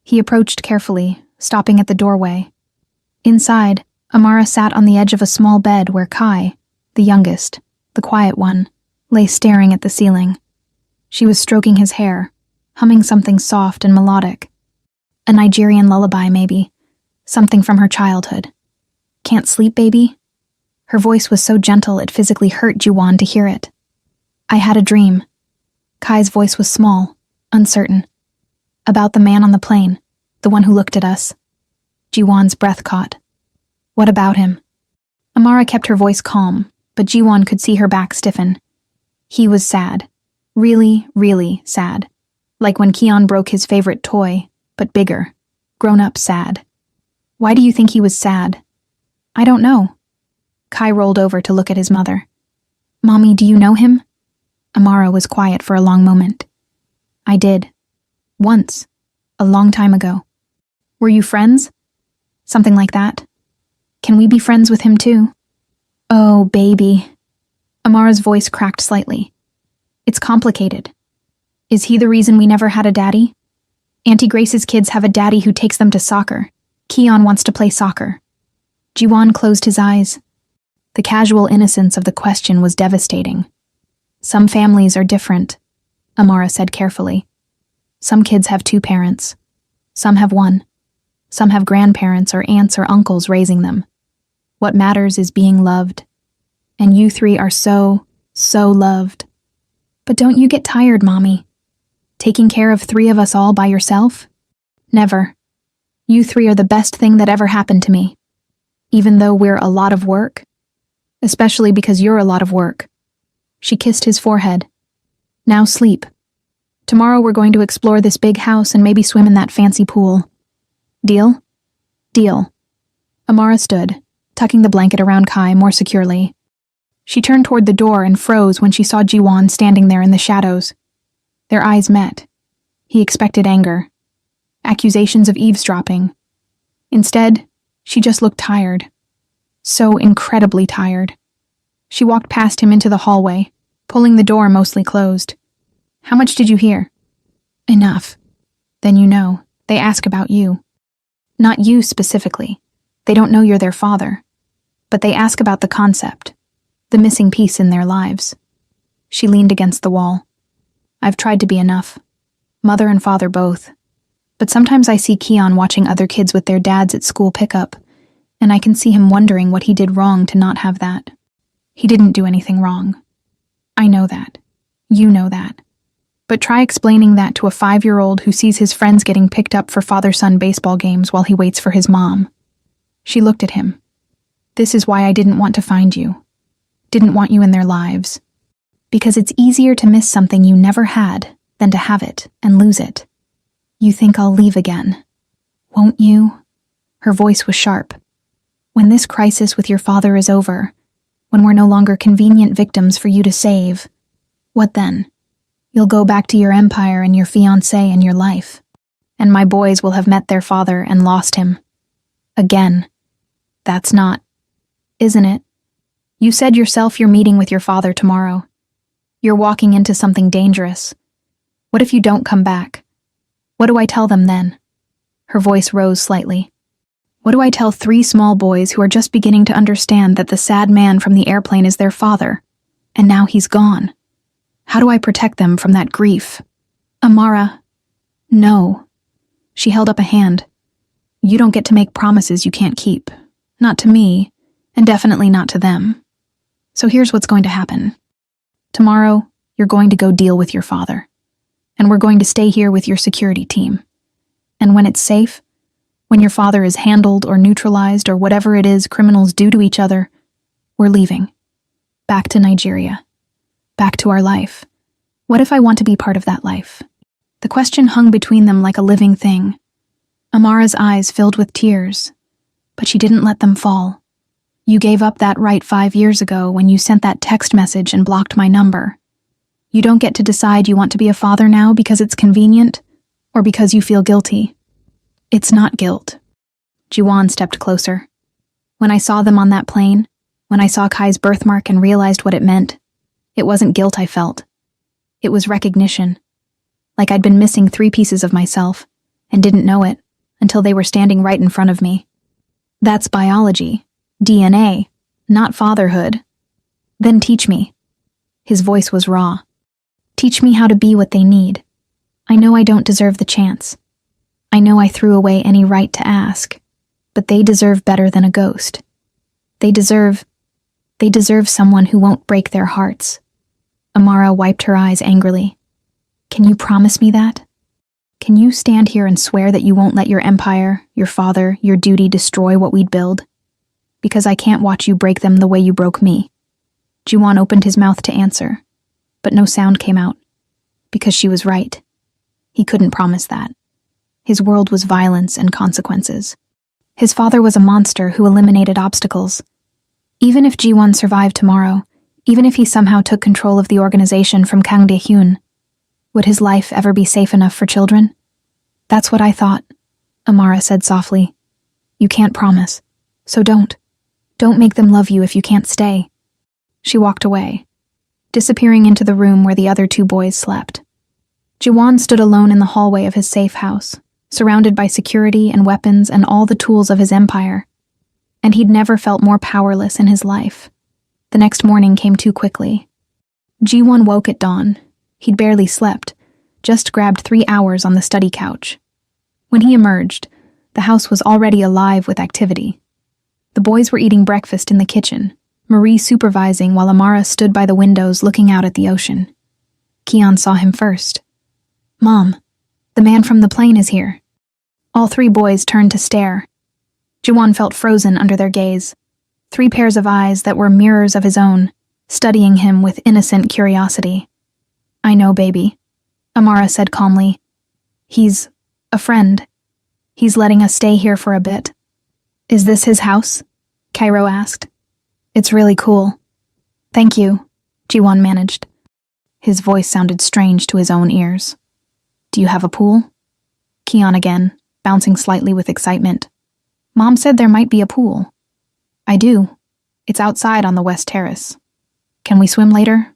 He approached carefully, stopping at the doorway. Inside, Amara sat on the edge of a small bed where Kai, the youngest, the quiet one, lay staring at the ceiling. She was stroking his hair, humming something soft and melodic. A Nigerian lullaby, maybe. Something from her childhood. Can't sleep, baby? Her voice was so gentle it physically hurt Jiwon to hear it. I had a dream. Kai's voice was small, uncertain. About the man on the plane, the one who looked at us. Jiwon's breath caught. What about him? Amara kept her voice calm, but Jiwon could see her back stiffen. He was sad. Really, really sad. Like when Keon broke his favorite toy, but bigger. Grown-up sad. Why do you think he was sad? I don't know. Kai rolled over to look at his mother. Mommy, do you know him? Amara was quiet for a long moment. I did. Once. A long time ago. Were you friends? Something like that. Can we be friends with him too? Oh, baby. Amara's voice cracked slightly. It's complicated. Is he the reason we never had a daddy? Auntie Grace's kids have a daddy who takes them to soccer. Keon wants to play soccer. Jiwon closed his eyes. The casual innocence of the question was devastating. Some families are different, Amara said carefully. Some kids have 2 parents. Some have 1. Some have grandparents or aunts or uncles raising them. What matters is being loved. And you 3 are so loved. But don't you get tired, Mommy? Taking care of 3 of us all by yourself? Never. You 3 are the best thing that ever happened to me. Even though we're a lot of work. Especially because you're a lot of work. She kissed his forehead. Now sleep. Tomorrow we're going to explore this big house and maybe swim in that fancy pool. Deal? Deal. Amara stood, tucking the blanket around Kai more securely. She turned toward the door and froze when she saw Jiwon standing there in the shadows. Their eyes met. He expected anger. Accusations of eavesdropping. Instead, she just looked tired. So incredibly tired. She walked past him into the hallway, pulling the door mostly closed. How much did you hear? Enough. Then you know, they ask about you. Not you specifically. They don't know you're their father. But they ask about the concept, the missing piece in their lives. She leaned against the wall. I've tried to be enough. Mother and father both. But sometimes I see Keon watching other kids with their dads at school pickup, and I can see him wondering what he did wrong to not have that. He didn't do anything wrong. I know that. You know that. But try explaining that to a 5-year-old who sees his friends getting picked up for father-son baseball games while he waits for his mom. She looked at him. This is why I didn't want to find you. Didn't want you in their lives. Because it's easier to miss something you never had than to have it and lose it. You think I'll leave again. Won't you? Her voice was sharp. When this crisis with your father is over, when we're no longer convenient victims for you to save, what then? You'll go back to your empire and your fiancée and your life. And my boys will have met their father and lost him. Again. That's not. Isn't it? You said yourself you're meeting with your father tomorrow. You're walking into something dangerous. What if you don't come back? What do I tell them then? Her voice rose slightly. What do I tell 3 small boys who are just beginning to understand that the sad man from the airplane is their father, and now he's gone? How do I protect them from that grief? Amara. No. She held up a hand. You don't get to make promises you can't keep. Not to me, and definitely not to them. So here's what's going to happen. Tomorrow, you're going to go deal with your father. and we're going to stay here with your security team. And when it's safe, when your father is handled or neutralized or whatever it is criminals do to each other, we're leaving. Back to Nigeria. Back to our life. What if I want to be part of that life? The question hung between them like a living thing. Amara's eyes filled with tears, but she didn't let them fall. You gave up that right 5 years ago when you sent that text message and blocked my number. You don't get to decide you want to be a father now because it's convenient or because you feel guilty. It's not guilt. Jiwon stepped closer. When I saw them on that plane, when I saw Kai's birthmark and realized what it meant, it wasn't guilt I felt. It was recognition. Like I'd been missing 3 pieces of myself and didn't know it until they were standing right in front of me. That's biology, DNA, not fatherhood. Then teach me. His voice was raw. Teach me how to be what they need. I know I don't deserve the chance. I know I threw away any right to ask, but they deserve better than a ghost. They deserve someone who won't break their hearts. Amara wiped her eyes angrily. Can you promise me that? Can you stand here and swear that you won't let your empire, your father, your duty destroy what we'd build? Because I can't watch you break them the way you broke me. Jiwon opened his mouth to answer, but no sound came out. Because she was right. He couldn't promise that. His world was violence and consequences. His father was a monster who eliminated obstacles. Even if Jiwon survived tomorrow, even if he somehow took control of the organization from Kang De-hyun, would his life ever be safe enough for children? That's what I thought, Amara said softly. You can't promise, so don't. Don't make them love you if you can't stay. She walked away, disappearing into the room where the other 2 boys slept. Jiwon stood alone in the hallway of his safe house, surrounded by security and weapons and all the tools of his empire. And he'd never felt more powerless in his life. The next morning came too quickly. Jiwon woke at dawn. He'd barely slept, just grabbed 3 hours on the study couch. When he emerged, the house was already alive with activity. The boys were eating breakfast in the kitchen, Marie supervising while Amara stood by the windows looking out at the ocean. Kian saw him first. Mom, the man from the plane is here. All 3 boys turned to stare. Jiwon felt frozen under their gaze. 3 pairs of eyes that were mirrors of his own, studying him with innocent curiosity. I know, baby, Amara said calmly. He's a friend. He's letting us stay here for a bit. Is this his house? Cairo asked. It's really cool. Thank you, Jiwon managed. His voice sounded strange to his own ears. Do you have a pool? Kian again, bouncing slightly with excitement. Mom said there might be a pool. I do. It's outside on the west terrace. Can we swim later?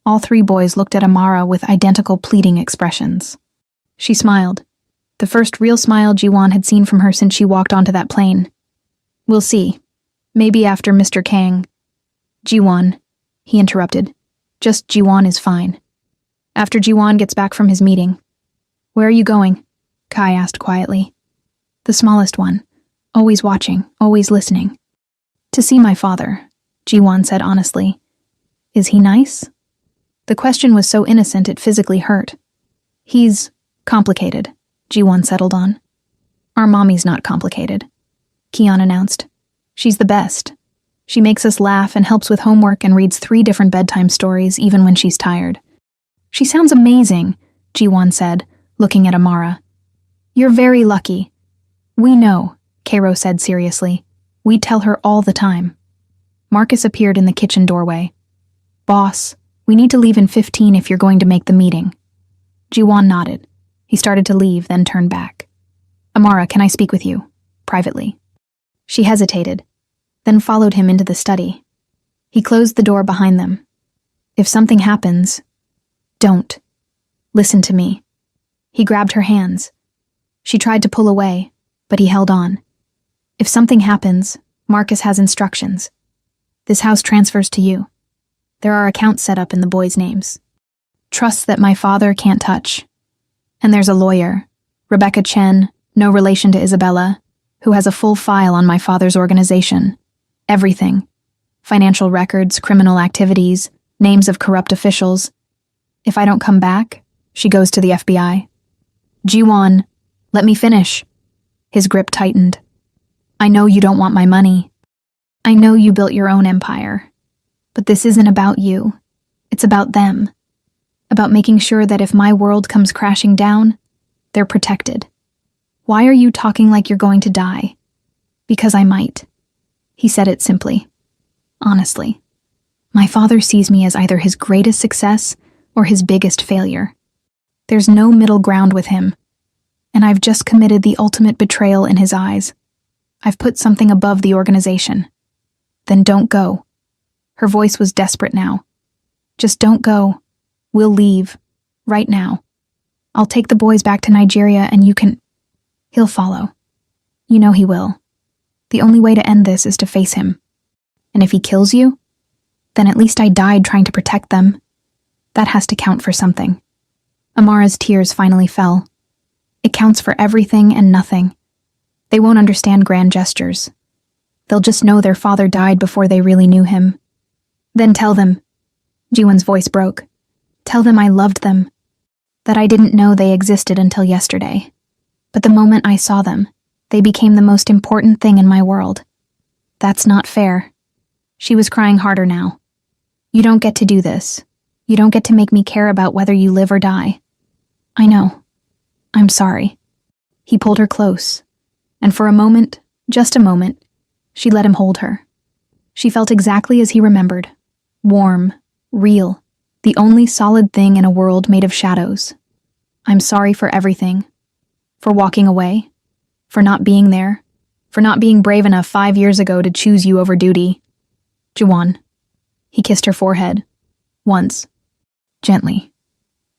All 3 boys looked at Amara with identical pleading expressions. She smiled, the first real smile Jiwon had seen from her since she walked onto that plane. We'll see. Maybe after Mr. Kang. Jiwon, he interrupted. Just Jiwon is fine. After Jiwon gets back from his meeting. Where are you going? Kai asked quietly. The smallest one. Always watching, always listening. To see my father, Jiwon said honestly. Is he nice? The question was so innocent it physically hurt. He's complicated, Jiwon settled on. Our mommy's not complicated, Kian announced. She's the best. She makes us laugh and helps with homework and reads 3 different bedtime stories even when she's tired. She sounds amazing, Jiwon said, looking at Amara. You're very lucky. We know, Cairo said seriously. We tell her all the time. Marcus appeared in the kitchen doorway. Boss, we need to leave in 15 if you're going to make the meeting. Jiwon nodded. He started to leave, then turned back. Amara, can I speak with you? Privately. She hesitated, then followed him into the study. He closed the door behind them. If something happens, don't. Listen to me. He grabbed her hands. She tried to pull away, but he held on. If something happens, Marcus has instructions. This house transfers to you. There are accounts set up in the boys' names. Trusts that my father can't touch. And there's a lawyer, Rebecca Chen, no relation to Isabella, who has a full file on my father's organization. Everything. Financial records, criminal activities, names of corrupt officials. If I don't come back, She goes to the FBI. Ji-won, let me finish. His grip tightened. I know you don't want my money. I know you built your own empire. But this isn't about you. It's about them. About making sure that if my world comes crashing down, they're protected. Why are you talking like you're going to die? Because I might. He said it simply. Honestly. My father sees me as either his greatest success or his biggest failure. There's no middle ground with him. And I've just committed the ultimate betrayal in his eyes. I've put something above the organization. Then don't go. Her voice was desperate now. Just don't go. We'll leave. Right now. I'll take the boys back to Nigeria and you can... He'll follow. You know he will. The only way to end this is to face him. And if he kills you, then at least I died trying to protect them. That has to count for something. Amara's tears finally fell. It counts for everything and nothing. They won't understand grand gestures. They'll just know their father died before they really knew him. Then tell them, Jiwon's voice broke. Tell them I loved them. That I didn't know they existed until yesterday. But the moment I saw them, they became the most important thing in my world. That's not fair. She was crying harder now. You don't get to do this. You don't get to make me care about whether you live or die. I know. I'm sorry. He pulled her close, and for a moment, just a moment, she let him hold her. She felt exactly as he remembered. Warm, real, the only solid thing in a world made of shadows. I'm sorry for everything. For walking away. For not being there. For not being brave enough 5 years ago to choose you over duty. Ji-won. He kissed her forehead. Once. Gently.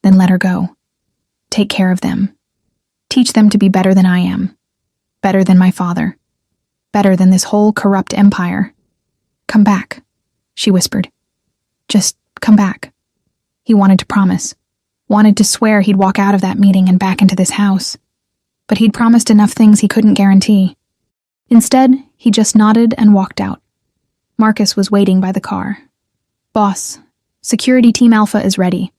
Then let her go. Take care of them. Teach them to be better than I am. Better than my father. Better than this whole corrupt empire. Come back, she whispered. Just come back. He wanted to promise. Wanted to swear he'd walk out of that meeting and back into this house. But he'd promised enough things he couldn't guarantee. Instead, he just nodded and walked out. Marcus was waiting by the car. Boss, Security Team Alpha is ready.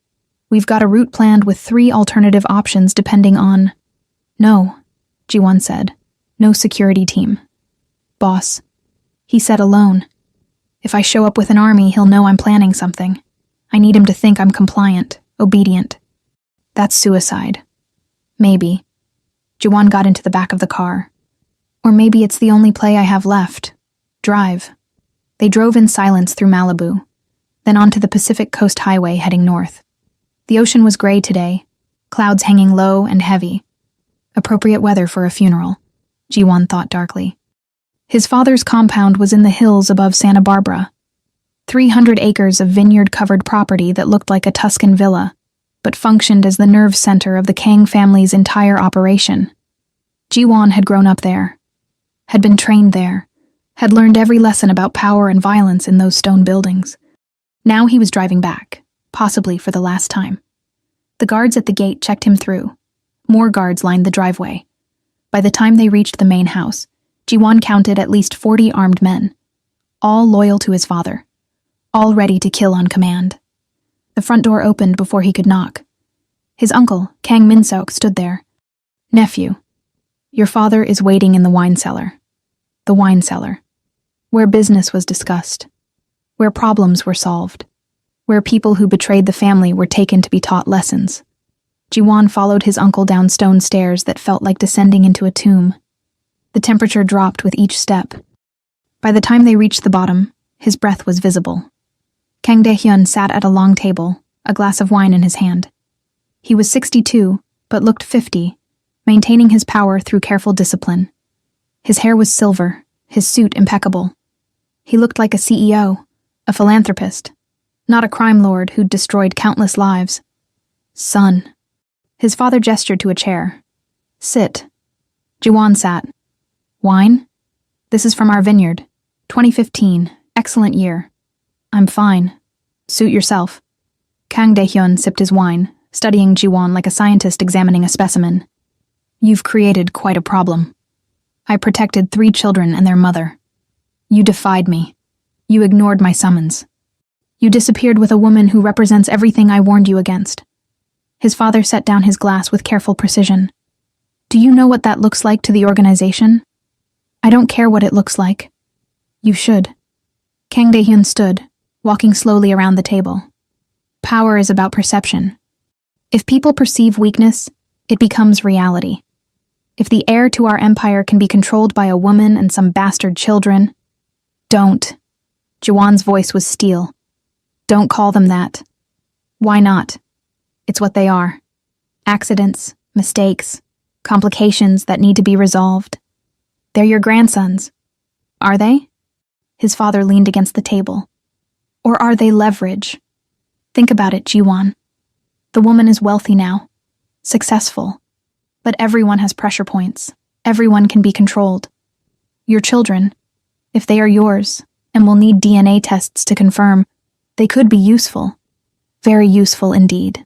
We've got a route planned with 3 alternative options depending on... No, Ji-won said. No security team. Boss. He said alone. If I show up with an army, he'll know I'm planning something. I need him to think I'm compliant, obedient. That's suicide. Maybe. Ji-won got into the back of the car. Or maybe it's the only play I have left. Drive. They drove in silence through Malibu, then onto the Pacific Coast Highway heading north. The ocean was gray today, clouds hanging low and heavy. Appropriate weather for a funeral, Ji-won thought darkly. His father's compound was in the hills above Santa Barbara. 300 acres of vineyard-covered property that looked like a Tuscan villa, but functioned as the nerve center of the Kang family's entire operation. Ji-won had grown up there, had been trained there, had learned every lesson about power and violence in those stone buildings. Now he was driving back, possibly for the last time. The guards at the gate checked him through. More guards lined the driveway. By the time they reached the main house, Ji-won counted at least 40 armed men, all loyal to his father, all ready to kill on command. The front door opened before he could knock. His uncle, Kang Min-seok, stood there. Nephew, your father is waiting in the wine cellar. The wine cellar. Where business was discussed. Where problems were solved. Where people who betrayed the family were taken to be taught lessons. Ji-won followed his uncle down stone stairs that felt like descending into a tomb. The temperature dropped with each step. By the time they reached the bottom, his breath was visible. Kang Dae-hyun sat at a long table, a glass of wine in his hand. He was 62, but looked 50, maintaining his power through careful discipline. His hair was silver, his suit impeccable. He looked like a CEO, a philanthropist, not a crime lord who'd destroyed countless lives. Son. His father gestured to a chair. Sit. Ji-won sat. Wine? This is from our vineyard. 2015. Excellent year. I'm fine. Suit yourself. Kang Dae-hyun sipped his wine, studying Ji-won like a scientist examining a specimen. You've created quite a problem. I protected 3 children and their mother. You defied me. You ignored my summons. You disappeared with a woman who represents everything I warned you against. His father set down his glass with careful precision. Do you know what that looks like to the organization? I don't care what it looks like. You should. Kang Dae-hyun stood, walking slowly around the table. Power is about perception. If people perceive weakness, it becomes reality. If the heir to our empire can be controlled by a woman and some bastard children... Don't. Jiwon's voice was steel. Don't call them that. Why not? It's what they are. Accidents, mistakes, complications that need to be resolved. They're your grandsons. Are they? His father leaned against the table. Or are they leverage? Think about it, Jiwon. The woman is wealthy now, successful. But everyone has pressure points. Everyone can be controlled. Your children, if they are yours, and will need DNA tests to confirm, they could be useful. Very useful indeed.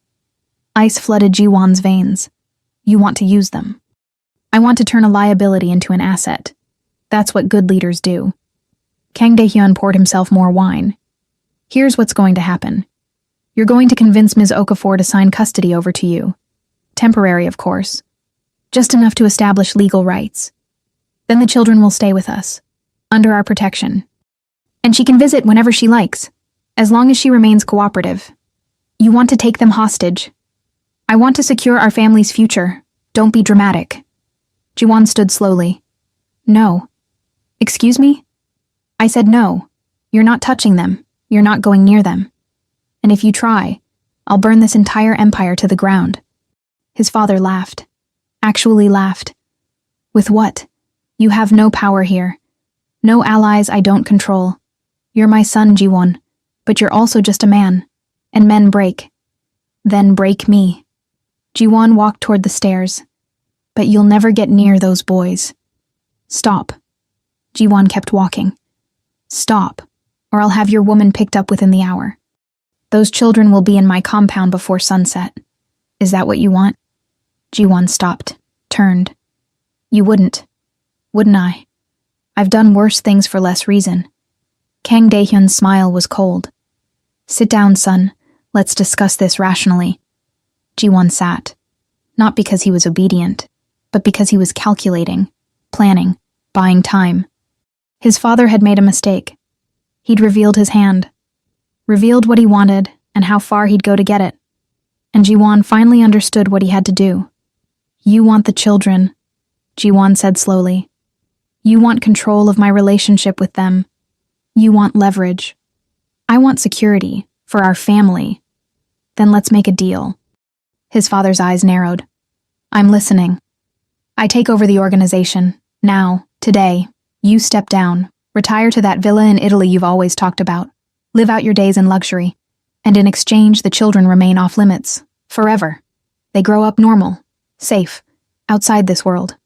Ice flooded Jiwon's veins. You want to use them. I want to turn a liability into an asset. That's what good leaders do. Kang Dae-hyun poured himself more wine. Here's what's going to happen. You're going to convince Ms. Okafor to sign custody over to you. Temporary, of course. Just enough to establish legal rights. Then the children will stay with us, under our protection. And she can visit whenever she likes, as long as she remains cooperative. You want to take them hostage. I want to secure our family's future. Don't be dramatic. Jiwon stood slowly. No. Excuse me? I said no. You're not touching them. You're not going near them. And if you try, I'll burn this entire empire to the ground. His father laughed. Actually laughed. With what? You have no power here. No allies I don't control. You're my son, Jiwon, but you're also just a man. And men break. Then break me. Jiwon walked toward the stairs. But you'll never get near those boys. Stop. Jiwon kept walking. Stop, or I'll have your woman picked up within the hour. Those children will be in my compound before sunset. Is that what you want? Jiwon stopped, turned. You wouldn't. Wouldn't I? I've done worse things for less reason. Kang Dae-hyun's smile was cold. Sit down, son. Let's discuss this rationally. Jiwon sat. Not because he was obedient, but because he was calculating, planning, buying time. His father had made a mistake. He'd revealed his hand. Revealed what he wanted and how far he'd go to get it. And Jiwon finally understood what he had to do. You want the children, Jiwon said slowly. You want control of my relationship with them. You want leverage. I want security for our family. Then let's make a deal. His father's eyes narrowed. I'm listening. I take over the organization. Now, today, you step down. Retire to that villa in Italy you've always talked about. Live out your days in luxury. And in exchange, the children remain off limits. Forever. They grow up normal. Safe. Outside this world.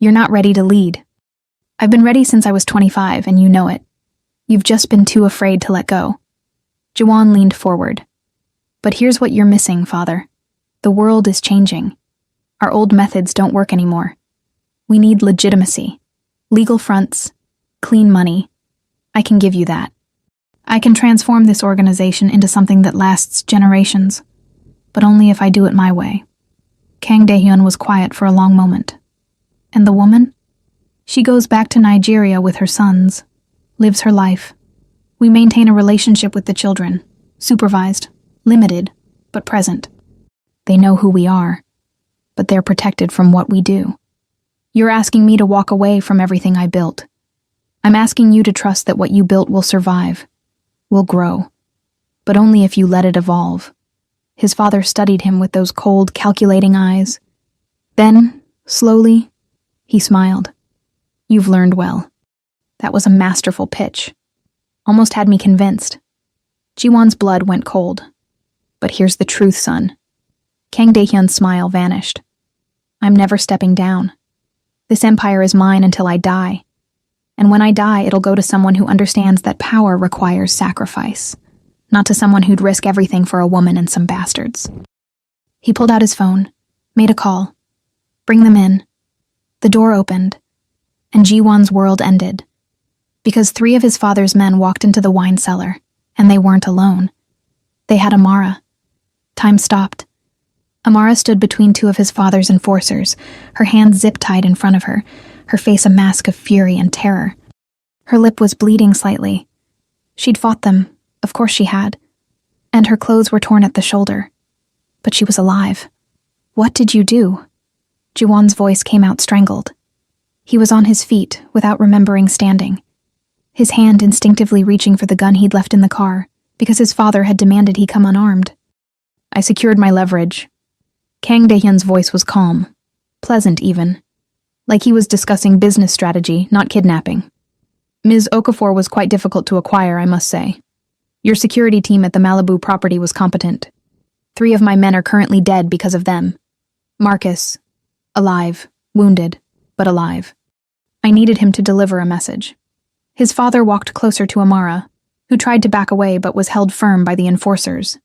You're not ready to lead. I've been ready since I was 25, and you know it. You've just been too afraid to let go. Jiwon leaned forward. But here's what you're missing, father. The world is changing. Our old methods don't work anymore. We need legitimacy. Legal fronts. Clean money. I can give you that. I can transform this organization into something that lasts generations. But only if I do it my way. Kang Dae-hyun was quiet for a long moment. And the woman? She goes back to Nigeria with her sons. Lives her life. We maintain a relationship with the children. Supervised. Limited. But present. They know who we are. But they're protected from what we do. You're asking me to walk away from everything I built. I'm asking you to trust that what you built will survive. Will grow. But only if you let it evolve. His father studied him with those cold, calculating eyes. Then, slowly, he smiled. You've learned well. That was a masterful pitch. Almost had me convinced. Jiwon's blood went cold. But here's the truth, son. Kang Dae-hyun's smile vanished. I'm never stepping down. This empire is mine until I die. And when I die, it'll go to someone who understands that power requires sacrifice. Not to someone who'd risk everything for a woman and some bastards. He pulled out his phone, made a call. Bring them in. The door opened, and Jiwon's world ended. Because 3 of his father's men walked into the wine cellar, and they weren't alone. They had Amara. Time stopped. Amara stood between two of his father's enforcers, her hands zip-tied in front of her, her face a mask of fury and terror. Her lip was bleeding slightly. She'd fought them, of course she had, and her clothes were torn at the shoulder. But she was alive. "What did you do?" Jiwon's voice came out strangled. He was on his feet, without remembering standing, his hand instinctively reaching for the gun he'd left in the car, because his father had demanded he come unarmed. "I secured my leverage." Kang Dae-hyun's voice was calm, pleasant even, like he was discussing business strategy, not kidnapping. "Ms. Okafor was quite difficult to acquire, I must say. Your security team at the Malibu property was competent. 3 of my men are currently dead because of them. Marcus, alive, wounded, but alive. I needed him to deliver a message." His father walked closer to Amara, who tried to back away but was held firm by the enforcers.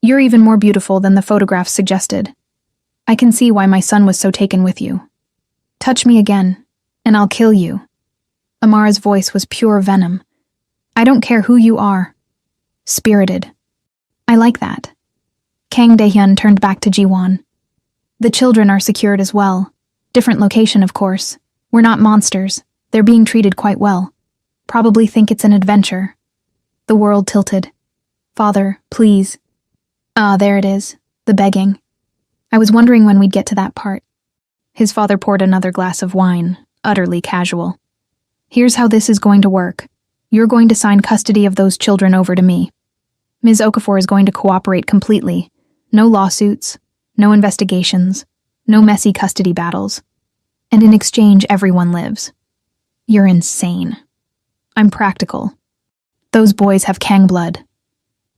"You're even more beautiful than the photographs suggested. I can see why my son was so taken with you. Touch me again, and I'll kill you." Amara's voice was pure venom. "I don't care who you are." Spirited. "I like that." Kang Dae-hyun turned back to Jiwon. "The children are secured as well. Different location, of course. We're not monsters. They're being treated quite well. Probably think it's an adventure." The world tilted. "Father, please." "Ah, there it is. The begging. I was wondering when we'd get to that part." His father poured another glass of wine, utterly casual. "Here's how this is going to work. You're going to sign custody of those children over to me. Ms. Okafor is going to cooperate completely. No lawsuits, no investigations, no messy custody battles. And in exchange, everyone lives." "You're insane." "I'm practical. Those boys have Kang blood.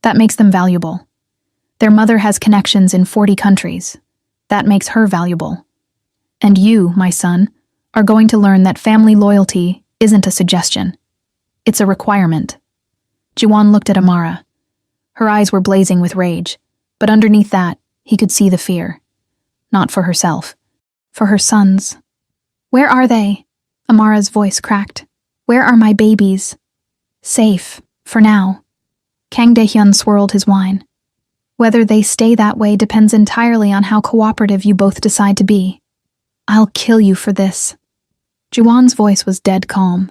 That makes them valuable. Their mother has connections in 40 countries. That makes her valuable. And you, my son, are going to learn that family loyalty isn't a suggestion. It's a requirement." Jiwon looked at Amara. Her eyes were blazing with rage, but underneath that, he could see the fear. Not for herself. For her sons. "Where are they?" Amara's voice cracked. "Where are my babies?" "Safe, for now." Kang Dae-hyun swirled his wine. "Whether they stay that way depends entirely on how cooperative you both decide to be. I'll kill you for this." Jiwon's voice was dead calm.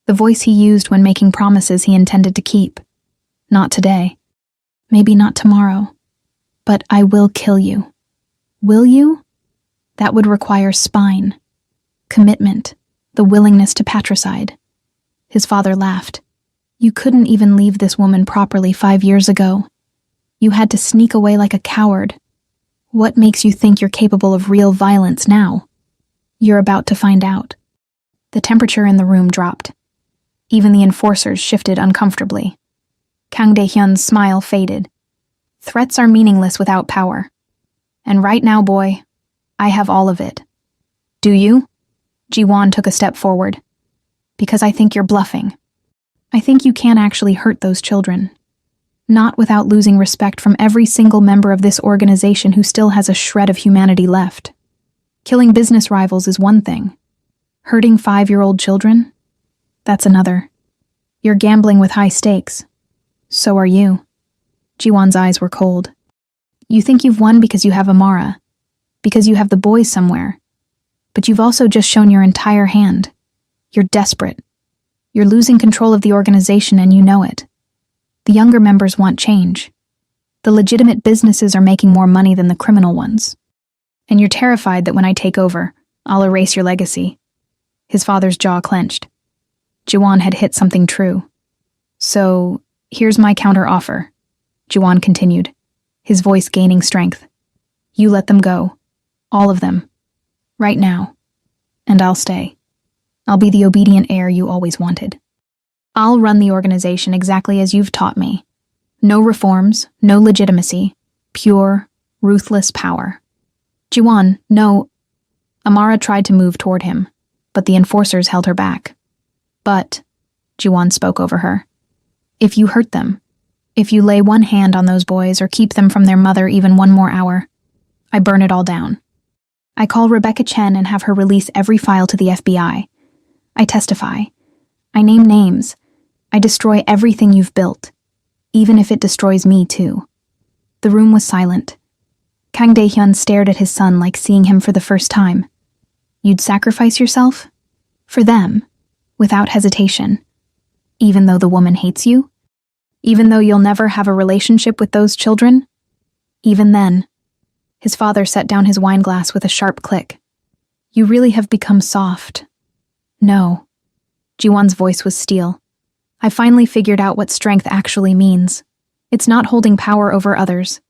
The voice he used when making promises he intended to keep. "Not today. Maybe not tomorrow. But I will kill you." "Will you?" That would require spine, commitment, the willingness to patricide. His father laughed. "You couldn't even leave this woman properly 5 years ago. You had to sneak away like a coward. What makes you think you're capable of real violence now? You're about to find out." The temperature in the room dropped. Even the enforcers shifted uncomfortably. Kang Dae-hyun's smile faded. "Threats are meaningless without power. And right now, boy, I have all of it." "Do you?" Jiwon took a step forward. "Because I think you're bluffing. I think you can't actually hurt those children. Not without losing respect from every single member of this organization who still has a shred of humanity left. Killing business rivals is one thing. Hurting 5-year-old children? That's another. You're gambling with high stakes. So are you." Jiwon's eyes were cold. "You think you've won because you have Amara, because you have the boys somewhere. But you've also just shown your entire hand. You're desperate. You're losing control of the organization and you know it. The younger members want change. The legitimate businesses are making more money than the criminal ones. And you're terrified that when I take over, I'll erase your legacy." His father's jaw clenched. Jiwon had hit something true. "So, here's my counter-offer," Jiwon continued, his voice gaining strength. "You let them go. All of them. Right now. And I'll stay. I'll be the obedient heir you always wanted. I'll run the organization exactly as you've taught me. No reforms, no legitimacy. Pure, ruthless power." "Jiwon, no." Amara tried to move toward him, but the enforcers held her back. "But," Jiwon spoke over her, "if you hurt them, if you lay one hand on those boys or keep them from their mother even one more hour, I burn it all down. I call Rebecca Chen and have her release every file to the FBI. I testify. I name names. I destroy everything you've built, even if it destroys me too." The room was silent. Kang Dae-hyun stared at his son like seeing him for the first time. You'd sacrifice yourself? For them, without hesitation. Even though the woman hates you? Even though you'll never have a relationship with those children? Even then. His father set down his wine glass with a sharp click. You really have become soft. No. Ji-won's voice was steel. I finally figured out what strength actually means. It's not holding power over others.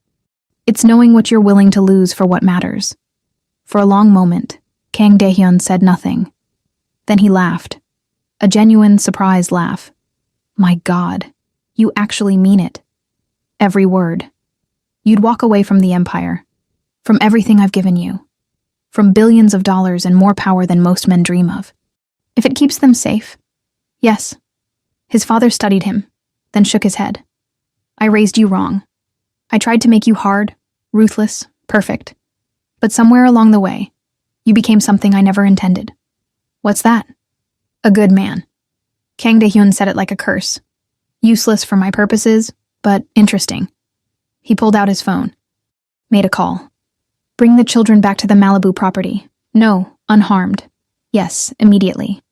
It's knowing what you're willing to lose for what matters. For a long moment, Kang Dae-hyun said nothing. Then he laughed. A genuine, surprised laugh. My God, you actually mean it. Every word. You'd walk away from the empire. From everything I've given you. From billions of dollars and more power than most men dream of. If it keeps them safe. Yes. His father studied him, then shook his head. I raised you wrong. I tried to make you hard, ruthless, perfect. But somewhere along the way, you became something I never intended. What's that? A good man. Kang Dae-hyun said it like a curse. Useless for my purposes, but interesting. He pulled out his phone. Made a call. Bring the children back to the Malibu property. No, unharmed. Yes, immediately.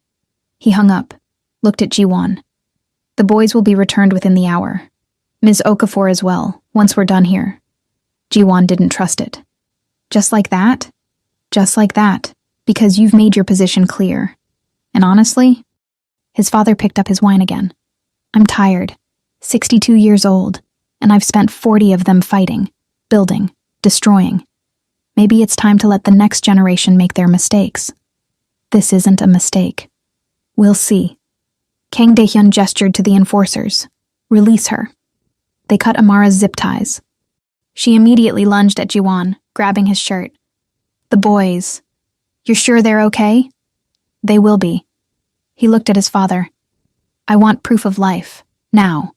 He hung up, looked at Ji-won. The boys will be returned within the hour. Ms. Okafor as well, once we're done here. Ji-won didn't trust it. Just like that? Just like that, because you've made your position clear. And honestly, his father picked up his wine again. I'm tired, 62 years old, and I've spent 40 of them fighting, building, destroying. Maybe it's time to let the next generation make their mistakes. This isn't a mistake. We'll see. Kang Dae-hyun gestured to the enforcers. Release her. They cut Amara's zip ties. She immediately lunged at Ji-won, grabbing his shirt. The boys. You're sure they're okay? They will be. He looked at his father. I want proof of life. Now.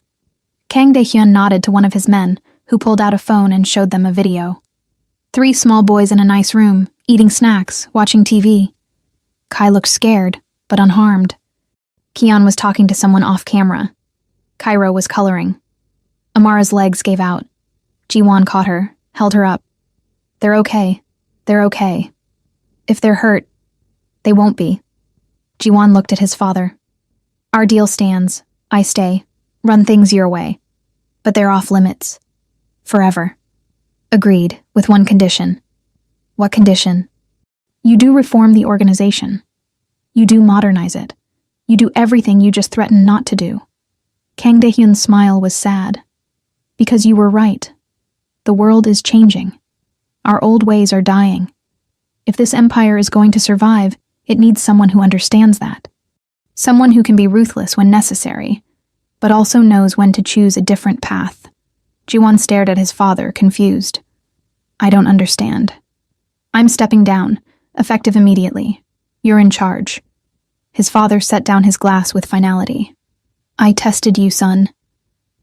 Kang Dae-hyun nodded to one of his men, who pulled out a phone and showed them a video. 3 small boys in a nice room, eating snacks, watching TV. Kai looked scared, but unharmed. Kian was talking to someone off camera. Cairo was coloring. Amara's legs gave out. Ji-won caught her, held her up. They're okay. They're okay. If they're hurt, they won't be. Ji-won looked at his father. Our deal stands. I stay. Run things your way. But they're off limits. Forever. Agreed, with one condition. What condition? You do reform the organization. You do modernize it. You do everything you just threatened not to do. Kang Dae-hyun's smile was sad. Because you were right. The world is changing. Our old ways are dying. If this empire is going to survive, it needs someone who understands that. Someone who can be ruthless when necessary, but also knows when to choose a different path. Ji-won stared at his father, confused. I don't understand. I'm stepping down, effective immediately. You're in charge. His father set down his glass with finality. I tested you, son,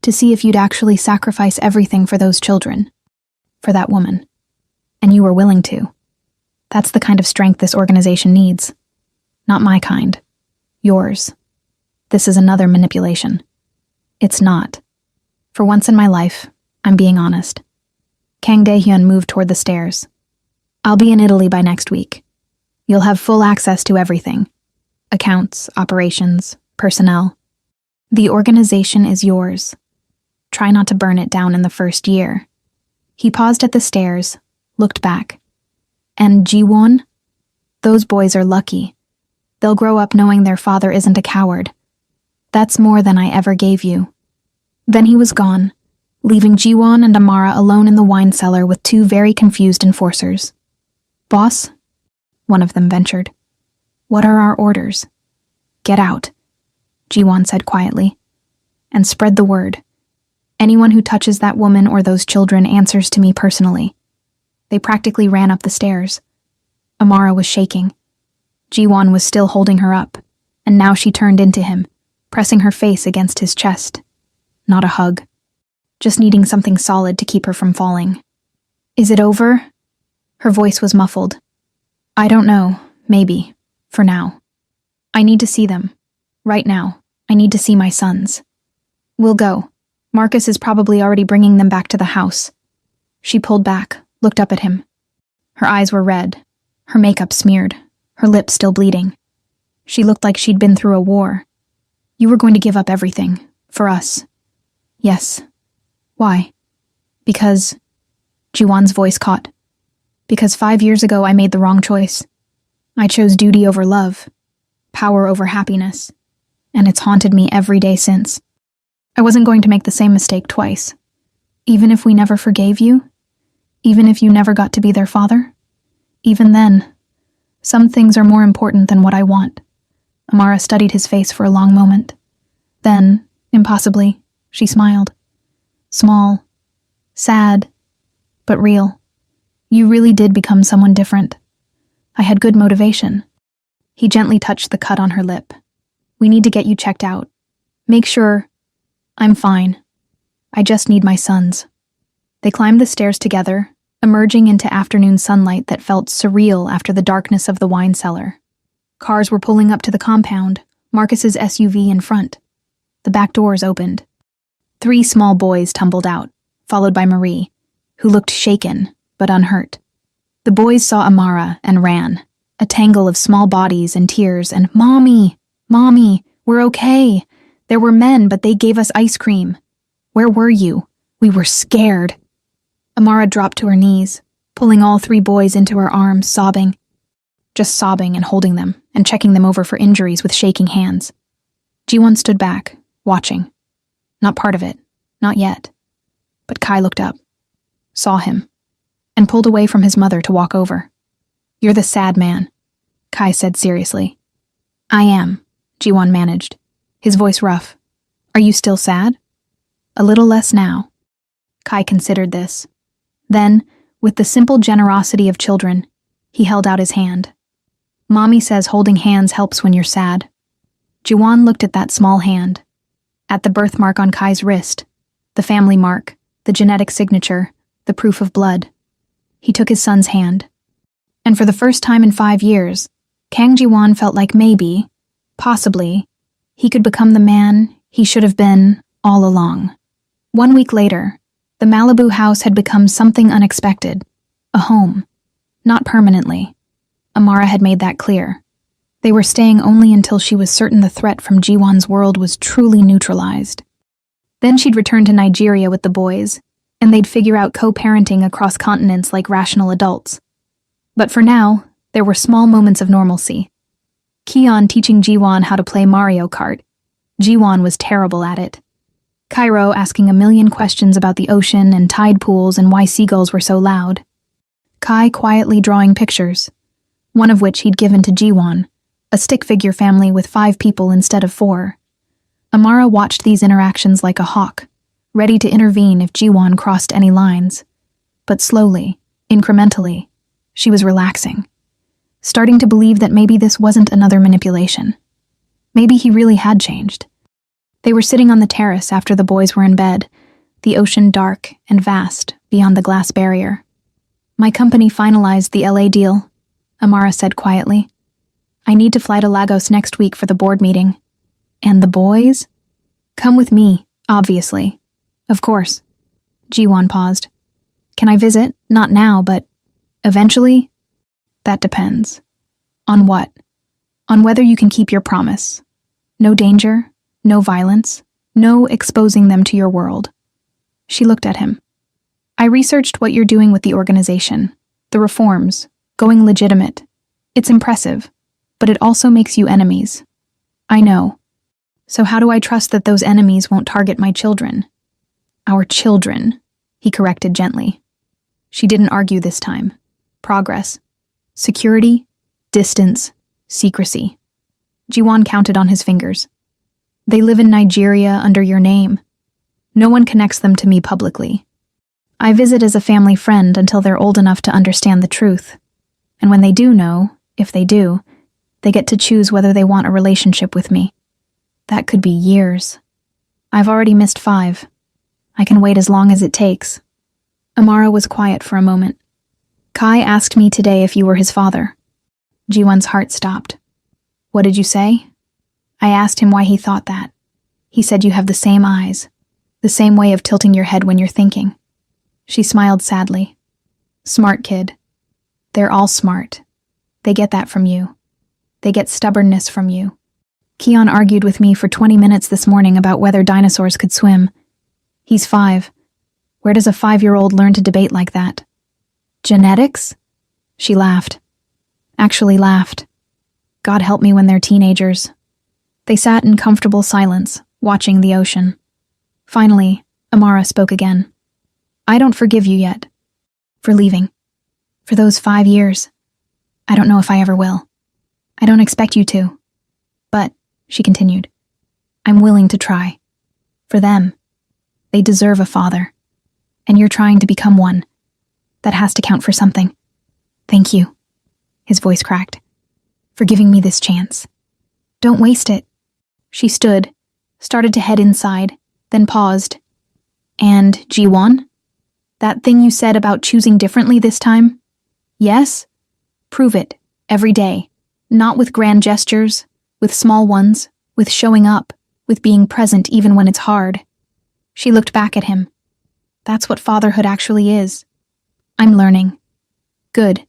to see if you'd actually sacrifice everything for those children, for that woman. And you were willing to. That's the kind of strength this organization needs. Not my kind. Yours. This is another manipulation. It's not. For once in my life, I'm being honest. Kang Dae-hyun moved toward the stairs. I'll be in Italy by next week. You'll have full access to everything. Accounts, operations, personnel. The organization is yours. Try not to burn it down in the first year. He paused at the stairs, looked back. And Ji-won? Those boys are lucky. They'll grow up knowing their father isn't a coward. That's more than I ever gave you. Then he was gone, leaving Ji-won and Amara alone in the wine cellar with 2 very confused enforcers. Boss? One of them ventured. What are our orders? Get out, Ji-won said quietly. And spread the word. Anyone who touches that woman or those children answers to me personally. They practically ran up the stairs. Amara was shaking. Ji-won was still holding her up, and now she turned into him, pressing her face against his chest. Not a hug. Just needing something solid to keep her from falling. Is it over? Her voice was muffled. I don't know. Maybe. For now. I need to see them. Right now. I need to see my sons. We'll go. Marcus is probably already bringing them back to the house. She pulled back, looked up at him. Her eyes were red, her makeup smeared, her lips still bleeding. She looked like she'd been through a war. You were going to give up everything, for us. Yes. Why? Because... Jiwon's voice caught. Because 5 years ago I made the wrong choice. I chose duty over love, power over happiness, and it's haunted me every day since. I wasn't going to make the same mistake twice. Even if we never forgave you, even if you never got to be their father, even then, some things are more important than what I want. Amara studied his face for a long moment. Then, impossibly, she smiled. Small, sad, but real. You really did become someone different. I had good motivation. He gently touched the cut on her lip. We need to get you checked out. Make sure... I'm fine. I just need my sons. They climbed the stairs together, emerging into afternoon sunlight that felt surreal after the darkness of the wine cellar. Cars were pulling up to the compound, Marcus's SUV in front. The back doors opened. 3 small boys tumbled out, followed by Marie, who looked shaken but unhurt. The boys saw Amara and ran, a tangle of small bodies and tears and, "Mommy! Mommy! We're okay! There were men, but they gave us ice cream. Where were you? We were scared." Amara dropped to her knees, pulling all 3 boys into her arms, sobbing. Just sobbing and holding them, and checking them over for injuries with shaking hands. Jiwon stood back, watching. Not part of it, not yet. But Kai looked up, saw him, and pulled away from his mother to walk over. "You're the sad man," Kai said seriously. "I am," Jiwon managed, his voice rough. "Are you still sad?" "A little less now." Kai considered this. Then, with the simple generosity of children, he held out his hand. "Mommy says holding hands helps when you're sad." Jiwon looked at that small hand, at the birthmark on Kai's wrist, the family mark, the genetic signature, the proof of blood. He took his son's hand. And for the first time in 5 years, Kang Jiwon felt like maybe, possibly, he could become the man he should have been all along. 1 week later, the Malibu house had become something unexpected, a home. Not permanently. Amara had made that clear. They were staying only until she was certain the threat from Jiwon's world was truly neutralized. Then she'd return to Nigeria with the boys, and they'd figure out co-parenting across continents like rational adults. But for now, there were small moments of normalcy. Kion teaching Jiwon how to play Mario Kart. Jiwon was terrible at it. Cairo asking a million questions about the ocean and tide pools and why seagulls were so loud. Kai quietly drawing pictures, one of which he'd given to Jiwon, a stick figure family with 5 people instead of 4. Amara watched these interactions like a hawk, ready to intervene if Jiwon crossed any lines. But slowly, incrementally, she was relaxing, starting to believe that maybe this wasn't another manipulation. Maybe he really had changed. They were sitting on the terrace after the boys were in bed, the ocean dark and vast beyond the glass barrier. "My company finalized the LA deal," Amara said quietly. "I need to fly to Lagos next week for the board meeting. And the boys? Come with me, obviously. Of course." Jiwon paused. "Can I visit? Not now, but eventually?" "That depends." "On what?" "On whether you can keep your promise. No danger, no violence, no exposing them to your world." She looked at him. "I researched what you're doing with the organization, the reforms, going legitimate. It's impressive, but it also makes you enemies." "I know. So how do I trust that those enemies won't target my children?" "Our children," he corrected gently. She didn't argue this time. Progress. Security. Distance. Secrecy. Jiwon counted on his fingers. "They live in Nigeria under your name. No one connects them to me publicly. I visit as a family friend until they're old enough to understand the truth. And when they do know, if they do, they get to choose whether they want a relationship with me. That could be years. I've already missed 5. I can wait as long as it takes." Amara was quiet for a moment. "Kai asked me today if you were his father." Jiwon's heart stopped. "What did you say?" "I asked him why he thought that. He said you have the same eyes, the same way of tilting your head when you're thinking." She smiled sadly. Smart kid. They're all smart. They get that from you. They get stubbornness from you. Keon argued with me for 20 minutes this morning about whether dinosaurs could swim. He's 5. Where does a 5-year-old learn to debate like that? Genetics? She laughed. Actually laughed. God help me when they're teenagers. They sat in comfortable silence, watching the ocean. Finally, Amara spoke again. I don't forgive you yet. For leaving. For those 5 years. I don't know if I ever will. I don't expect you to. But, she continued, I'm willing to try. For them. They deserve a father. And you're trying to become one. That has to count for something. Thank you. His voice cracked. For giving me this chance. Don't waste it. She stood, started to head inside, then paused. And Jiwon? That thing you said about choosing differently this time? Yes? Prove it, every day. Not with grand gestures, with small ones, with showing up, with being present even when it's hard. She looked back at him. That's what fatherhood actually is. I'm learning. Good.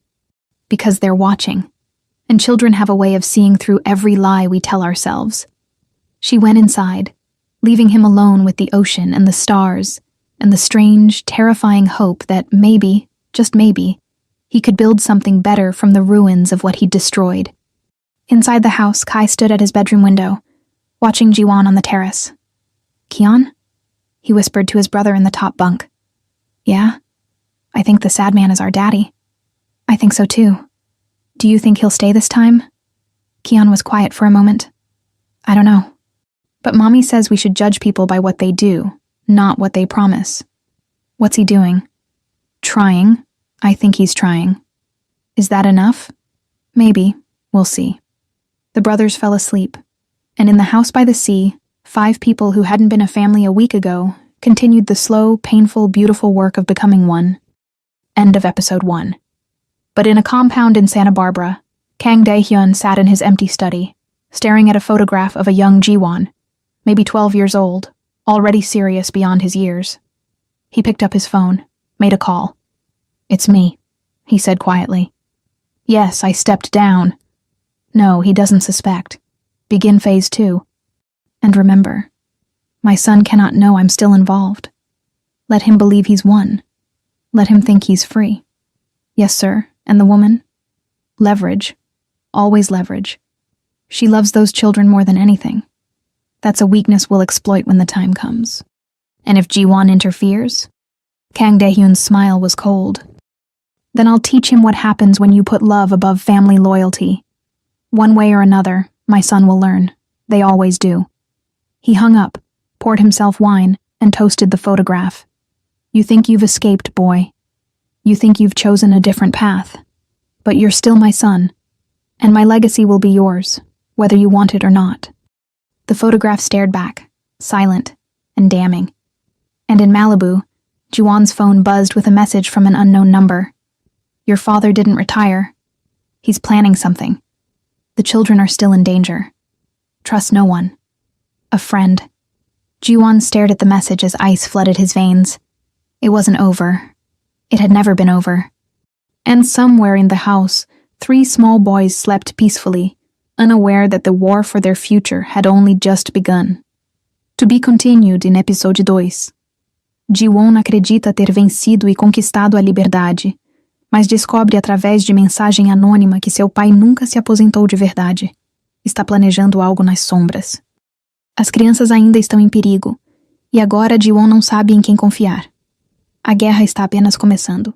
Because they're watching. And children have a way of seeing through every lie we tell ourselves. She went inside, leaving him alone with the ocean and the stars, and the strange, terrifying hope that maybe, just maybe, he could build something better from the ruins of what he'd destroyed. Inside the house, Kai stood at his bedroom window, watching Jiwon on the terrace. Keon? He whispered to his brother in the top bunk. Yeah? I think the sad man is our daddy. I think so too. Do you think he'll stay this time? Keon was quiet for a moment. I don't know. But Mommy says we should judge people by what they do, not what they promise. What's he doing? Trying. I think he's trying. Is that enough? Maybe. We'll see. The brothers fell asleep, and in the house by the sea, 5 people who hadn't been a family a week ago continued the slow, painful, beautiful work of becoming one. End of episode 1. But in a compound in Santa Barbara, Kang Dae-hyun sat in his empty study, staring at a photograph of a young Jiwon, maybe 12 years old, already serious beyond his years. He picked up his phone, made a call. It's me, he said quietly. Yes, I stepped down. No, he doesn't suspect. Begin phase 2. And remember, my son cannot know I'm still involved. Let him believe he's won. Let him think he's free. Yes, sir. And the woman? Leverage. Always leverage. She loves those children more than anything. That's a weakness we'll exploit when the time comes. And if Jiwon interferes? Kang Dae-hyun's smile was cold. Then I'll teach him what happens when you put love above family loyalty. One way or another, my son will learn. They always do. He hung up, poured himself wine, and toasted the photograph. You think you've escaped, boy. You think you've chosen a different path. But you're still my son, and my legacy will be yours, whether you want it or not. The photograph stared back, silent and damning. And in Malibu, Jiwon's phone buzzed with a message from an unknown number. Your father didn't retire. He's planning something. The children are still in danger. Trust no one. A friend. Jiwon stared at the message as ice flooded his veins. It wasn't over. It had never been over. And somewhere in the house, 3 small boys slept peacefully, unaware that the war for their future had only just begun. To be continued in episode 2. Jiwon acredita ter vencido e conquistado a liberdade, mas descobre através de mensagem anônima que seu pai nunca se aposentou de verdade. Está planejando algo nas sombras. As crianças ainda estão em perigo, e agora Jiwon não sabe em quem confiar. A guerra está apenas começando.